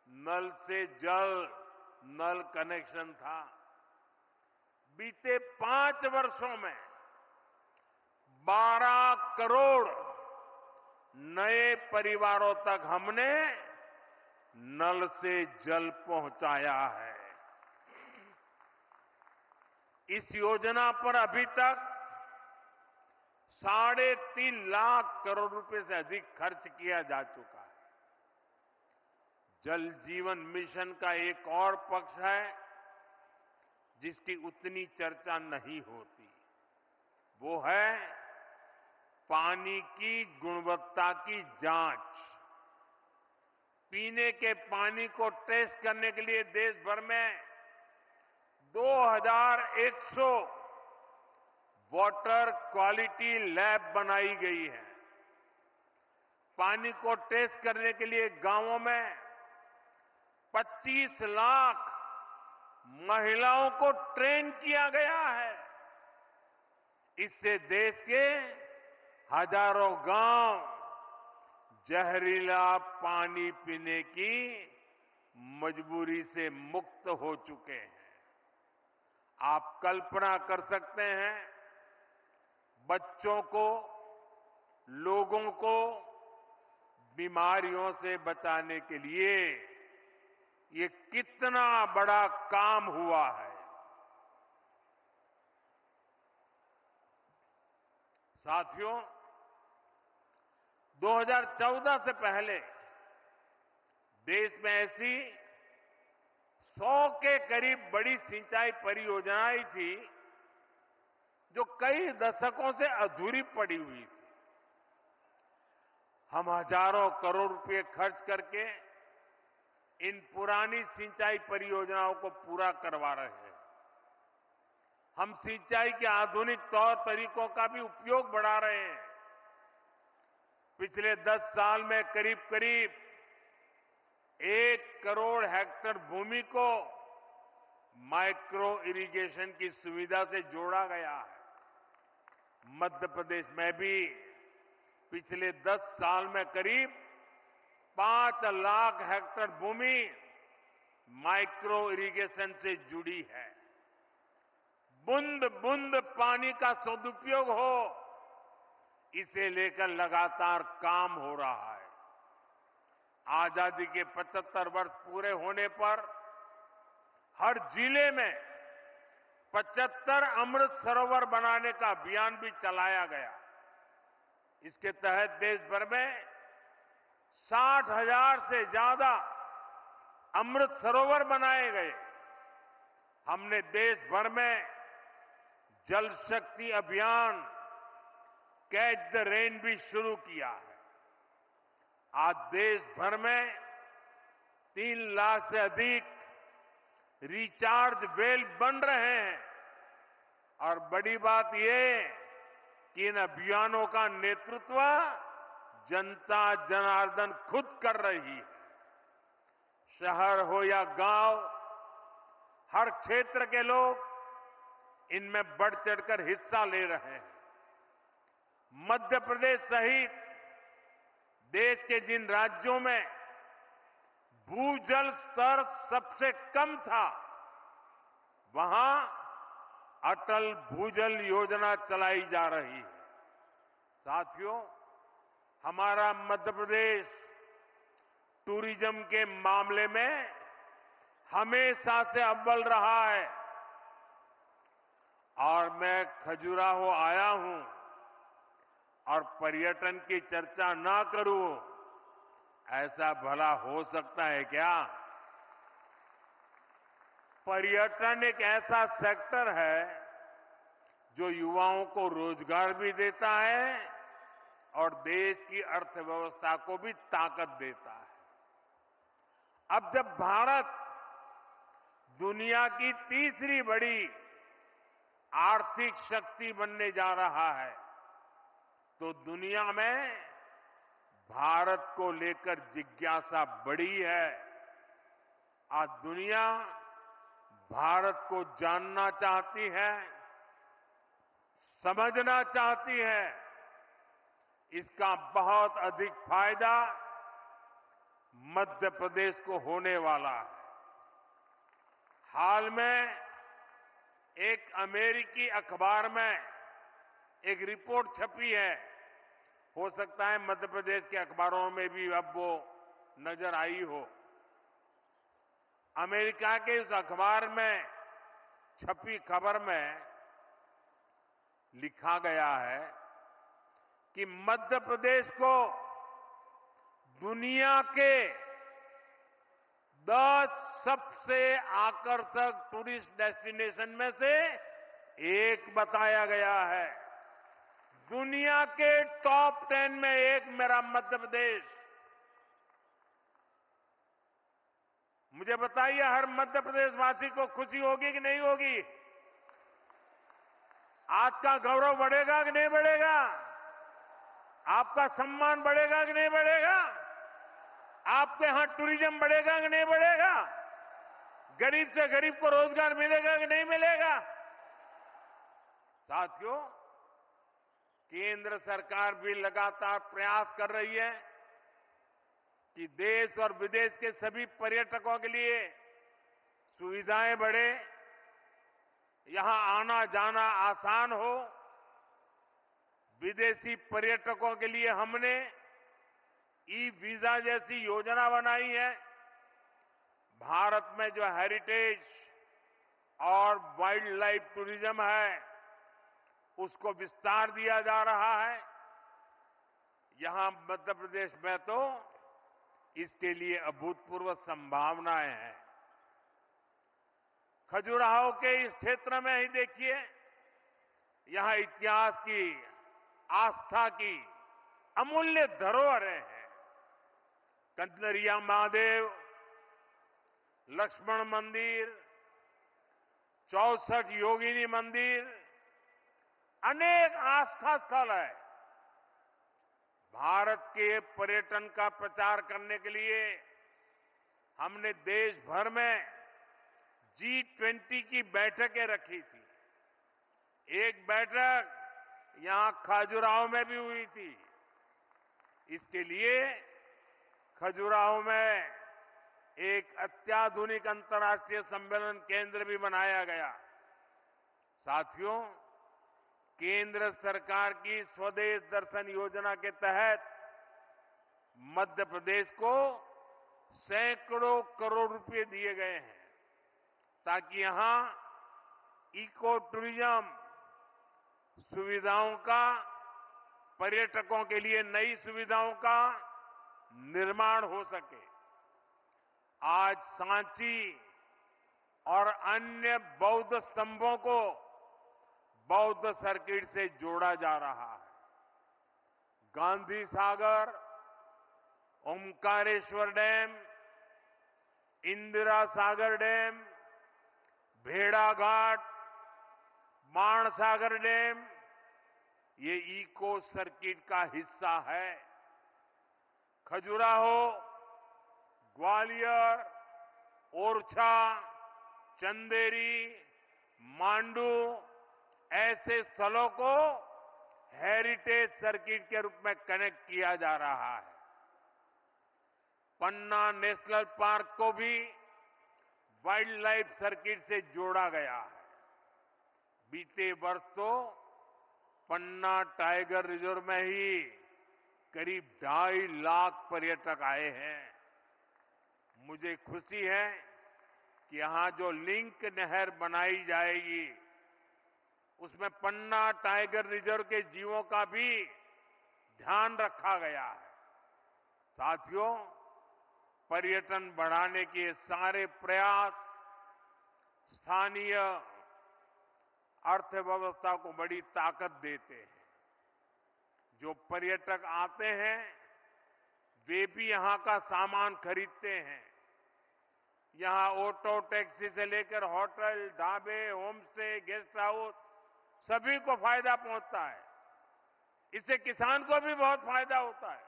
नल से जल नल कनेक्शन था। बीते 5 वर्षों में 12 करोड़ नए परिवारों तक हमने नल से जल पहुंचाया है। इस योजना पर अभी तक 3.5 लाख करोड़ रुपए से अधिक खर्च किया जा चुका है। जल जीवन मिशन का एक और पक्ष है जिसकी उतनी चर्चा नहीं होती, वो है पानी की गुणवत्ता की जांच। पीने के पानी को टेस्ट करने के लिए देश भर में 2100 वाटर क्वालिटी लैब बनाई गई है। पानी को टेस्ट करने के लिए गांवों में 25 लाख महिलाओं को ट्रेन किया गया है। इससे देश के हजारों गांव जहरीला पानी पीने की मजबूरी से मुक्त हो चुके हैं। आप कल्पना कर सकते हैं, बच्चों को, लोगों को बीमारियों से बचाने के लिए ये कितना बड़ा काम हुआ है। साथियों, 2014 से पहले देश में ऐसी 100 के करीब बड़ी सिंचाई परियोजनाएं थी जो कई दशकों से अधूरी पड़ी हुई थी। हम हजारों करोड़ रुपए खर्च करके इन पुरानी सिंचाई परियोजनाओं को पूरा करवा रहे हैं। हम सिंचाई के आधुनिक तौर तरीकों का भी उपयोग बढ़ा रहे हैं। पिछले 10 साल में करीब करीब 1 करोड़ हेक्टेयर भूमि को माइक्रो इरिगेशन की सुविधा से जोड़ा गया है। मध्य प्रदेश में भी पिछले 10 साल में करीब 5 लाख हेक्टेयर भूमि माइक्रो इरिगेशन से जुड़ी है। बूंद बूंद पानी का सदुपयोग हो, इसे लेकर लगातार काम हो रहा है। आजादी के 75 वर्ष पूरे होने पर हर जिले में 75 अमृत सरोवर बनाने का अभियान भी चलाया गया। इसके तहत देश भर में 60,000 से ज्यादा अमृत सरोवर बनाए गए। हमने देश भर में जल शक्ति अभियान कैच द रेन भी शुरू किया है। आज देश भर में 3 लाख से अधिक रिचार्ज वेल बन रहे हैं और बड़ी बात यह कि इन अभियानों का नेतृत्व जनता जनार्दन खुद कर रही है। शहर हो या गांव, हर क्षेत्र के लोग इनमें बढ़ चढ़कर हिस्सा ले रहे हैं। मध्य प्रदेश सहित देश के जिन राज्यों में भूजल स्तर सबसे कम था, वहां अटल भूजल योजना चलाई जा रही है। साथियों, हमारा मध्य प्रदेश टूरिज्म के मामले में हमेशा से अव्वल रहा है और मैं खजुराहो आया हूं और पर्यटन की चर्चा ना करूं, ऐसा भला हो सकता है क्या? पर्यटन एक ऐसा सेक्टर है जो युवाओं को रोजगार भी देता है और देश की अर्थव्यवस्था को भी ताकत देता है। अब जब भारत दुनिया की तीसरी बड़ी आर्थिक शक्ति बनने जा रहा है, तो दुनिया में भारत को लेकर जिज्ञासा बढ़ी है। आज दुनिया भारत को जानना चाहती है, समझना चाहती है। इसका बहुत अधिक फायदा मध्य प्रदेश को होने वाला है। हाल में एक अमेरिकी अखबार में एक रिपोर्ट छपी है, हो सकता है मध्य प्रदेश के अखबारों में भी अब वो नजर आई हो। अमेरिका के उस अखबार में छपी खबर में लिखा गया है कि मध्य प्रदेश को दुनिया के 10 सबसे आकर्षक टूरिस्ट डेस्टिनेशन में से एक बताया गया है। दुनिया के टॉप 10 में एक मेरा मध्य प्रदेश। मुझे मुझे बताइए, हर मध्य प्रदेश वासी को खुशी होगी कि नहीं होगी? आज का गौरव बढ़ेगा कि नहीं बढ़ेगा? आपका सम्मान बढ़ेगा कि नहीं बढ़ेगा? आपके यहां टूरिज्म बढ़ेगा कि नहीं बढ़ेगा? गरीब से गरीब को रोजगार मिलेगा कि नहीं मिलेगा? साथियों, केंद्र सरकार भी लगातार प्रयास कर रही है कि देश और विदेश के सभी पर्यटकों के लिए सुविधाएं बढ़े, यहां आना जाना आसान हो। विदेशी पर्यटकों के लिए हमने ई वीजा जैसी योजना बनाई है। भारत में जो हेरिटेज और वाइल्ड लाइफ टूरिज्म है, उसको विस्तार दिया जा रहा है। यहां मध्य प्रदेश में तो इसके लिए अभूतपूर्व संभावनाएं हैं। खजुराहो के इस क्षेत्र में ही देखिए, यहां इतिहास की, आस्था की अमूल्य धरोहरें हैं। कंदरिया महादेव, लक्ष्मण मंदिर, 64 योगिनी मंदिर, अनेक आस्था स्थल है। भारत के पर्यटन का प्रचार करने के लिए हमने देश भर में G20 की बैठकें रखी थी। एक बैठक यहां खजुराहो में भी हुई थी। इसके लिए खजुराहो में एक अत्याधुनिक अंतर्राष्ट्रीय सम्मेलन केंद्र भी बनाया गया। साथियों, केंद्र सरकार की स्वदेश दर्शन योजना के तहत मध्य प्रदेश को सैकड़ों करोड़ रुपए दिए गए हैं ताकि यहां इको टूरिज्म सुविधाओं का, पर्यटकों के लिए नई सुविधाओं का निर्माण हो सके। आज सांची और अन्य बौद्ध स्तंभों को बौद्ध सर्किट से जोड़ा जा रहा है। गांधी सागर, ओमकारेश्वर डैम, इंदिरा सागर डैम, भेड़ाघाट, बाणसागर डैम, ये इको सर्किट का हिस्सा है। खजुराहो, ग्वालियर, ओरछा, चंदेरी, मांडू ऐसे स्थलों को हेरिटेज सर्किट के रूप में कनेक्ट किया जा रहा है। पन्ना नेशनल पार्क को भी वाइल्ड लाइफ सर्किट से जोड़ा गया है। बीते वर्ष तो पन्ना टाइगर रिजर्व में ही करीब 2.5 लाख पर्यटक आए हैं। मुझे खुशी है कि यहां जो लिंक नहर बनाई जाएगी, उसमें पन्ना टाइगर रिजर्व के जीवों का भी ध्यान रखा गया है। साथियों, पर्यटन बढ़ाने के सारे प्रयास स्थानीय अर्थव्यवस्था को बड़ी ताकत देते हैं। जो पर्यटक आते हैं, वे भी यहां का सामान खरीदते हैं। यहां ऑटो टैक्सी से लेकर होटल, ढाबे, होम स्टे, गेस्ट हाउस सभी को फायदा पहुंचता है। इससे किसान को भी बहुत फायदा होता है,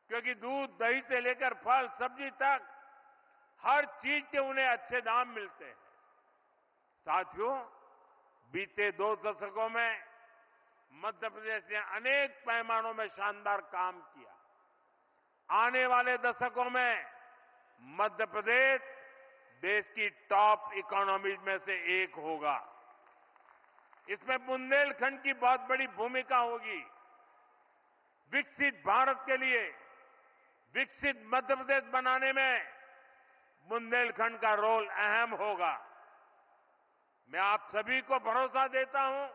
क्योंकि दूध, दही से लेकर फल, सब्जी तक हर चीज के उन्हें अच्छे दाम मिलते हैं। साथियों, बीते 2 दशकों में मध्य प्रदेश ने अनेक पैमानों में शानदार काम किया। आने वाले दशकों में मध्य प्रदेश देश की टॉप इकोनॉमीज में से एक होगा। इसमें बुंदेलखंड की बहुत बड़ी भूमिका होगी। विकसित भारत के लिए विकसित मध्य प्रदेश बनाने में बुंदेलखंड का रोल अहम होगा। मैं आप सभी को भरोसा देता हूं,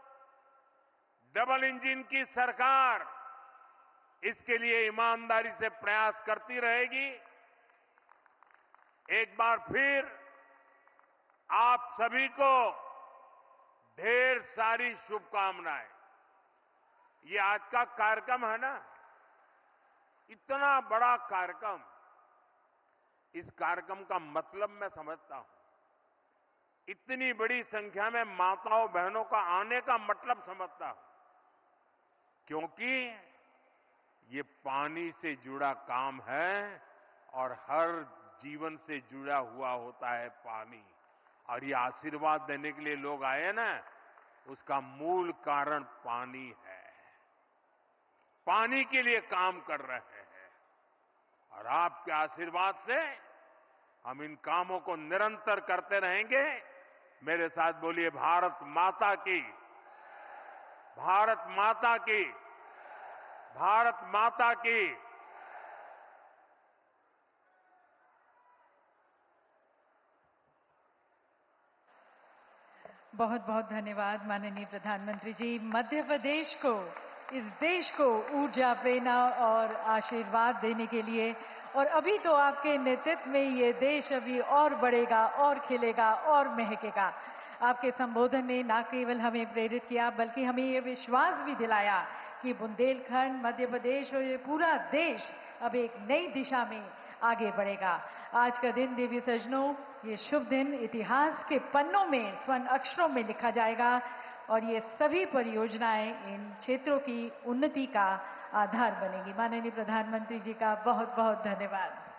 डबल इंजन की सरकार इसके लिए ईमानदारी से प्रयास करती रहेगी। एक बार फिर आप सभी को ढेर सारी शुभकामनाएं। ये आज का कार्यक्रम है ना, इतना बड़ा कार्यक्रम, इस कार्यक्रम का मतलब मैं समझता हूं। इतनी बड़ी संख्या में माताओं बहनों का आने का मतलब समझता हूं, क्योंकि ये पानी से जुड़ा काम है और हर जीवन से जुड़ा हुआ होता है पानी। और ये आशीर्वाद देने के लिए लोग आए ना, उसका मूल कारण पानी है। पानी के लिए काम कर रहे हैं और आपके आशीर्वाद से हम इन कामों को निरंतर करते रहेंगे। मेरे साथ बोलिए, भारत माता की, भारत माता की, भारत माता की। बहुत बहुत धन्यवाद माननीय प्रधानमंत्री जी। मध्य प्रदेश को, इस देश को ऊर्जा, प्रेरणा और आशीर्वाद देने के लिए, और अभी तो आपके नेतृत्व में ये देश अभी और बढ़ेगा और खिलेगा और महकेगा। आपके संबोधन ने न केवल हमें प्रेरित किया बल्कि हमें ये विश्वास भी दिलाया कि बुंदेलखंड, मध्य प्रदेश और ये पूरा देश अब एक नई दिशा में आगे बढ़ेगा। आज का दिन देवी सज्जनों, ये शुभ दिन इतिहास के पन्नों में स्वर्ण अक्षरों में लिखा जाएगा और ये सभी परियोजनाएं इन क्षेत्रों की उन्नति का आधार बनेगी। माननीय प्रधानमंत्री जी का बहुत बहुत धन्यवाद।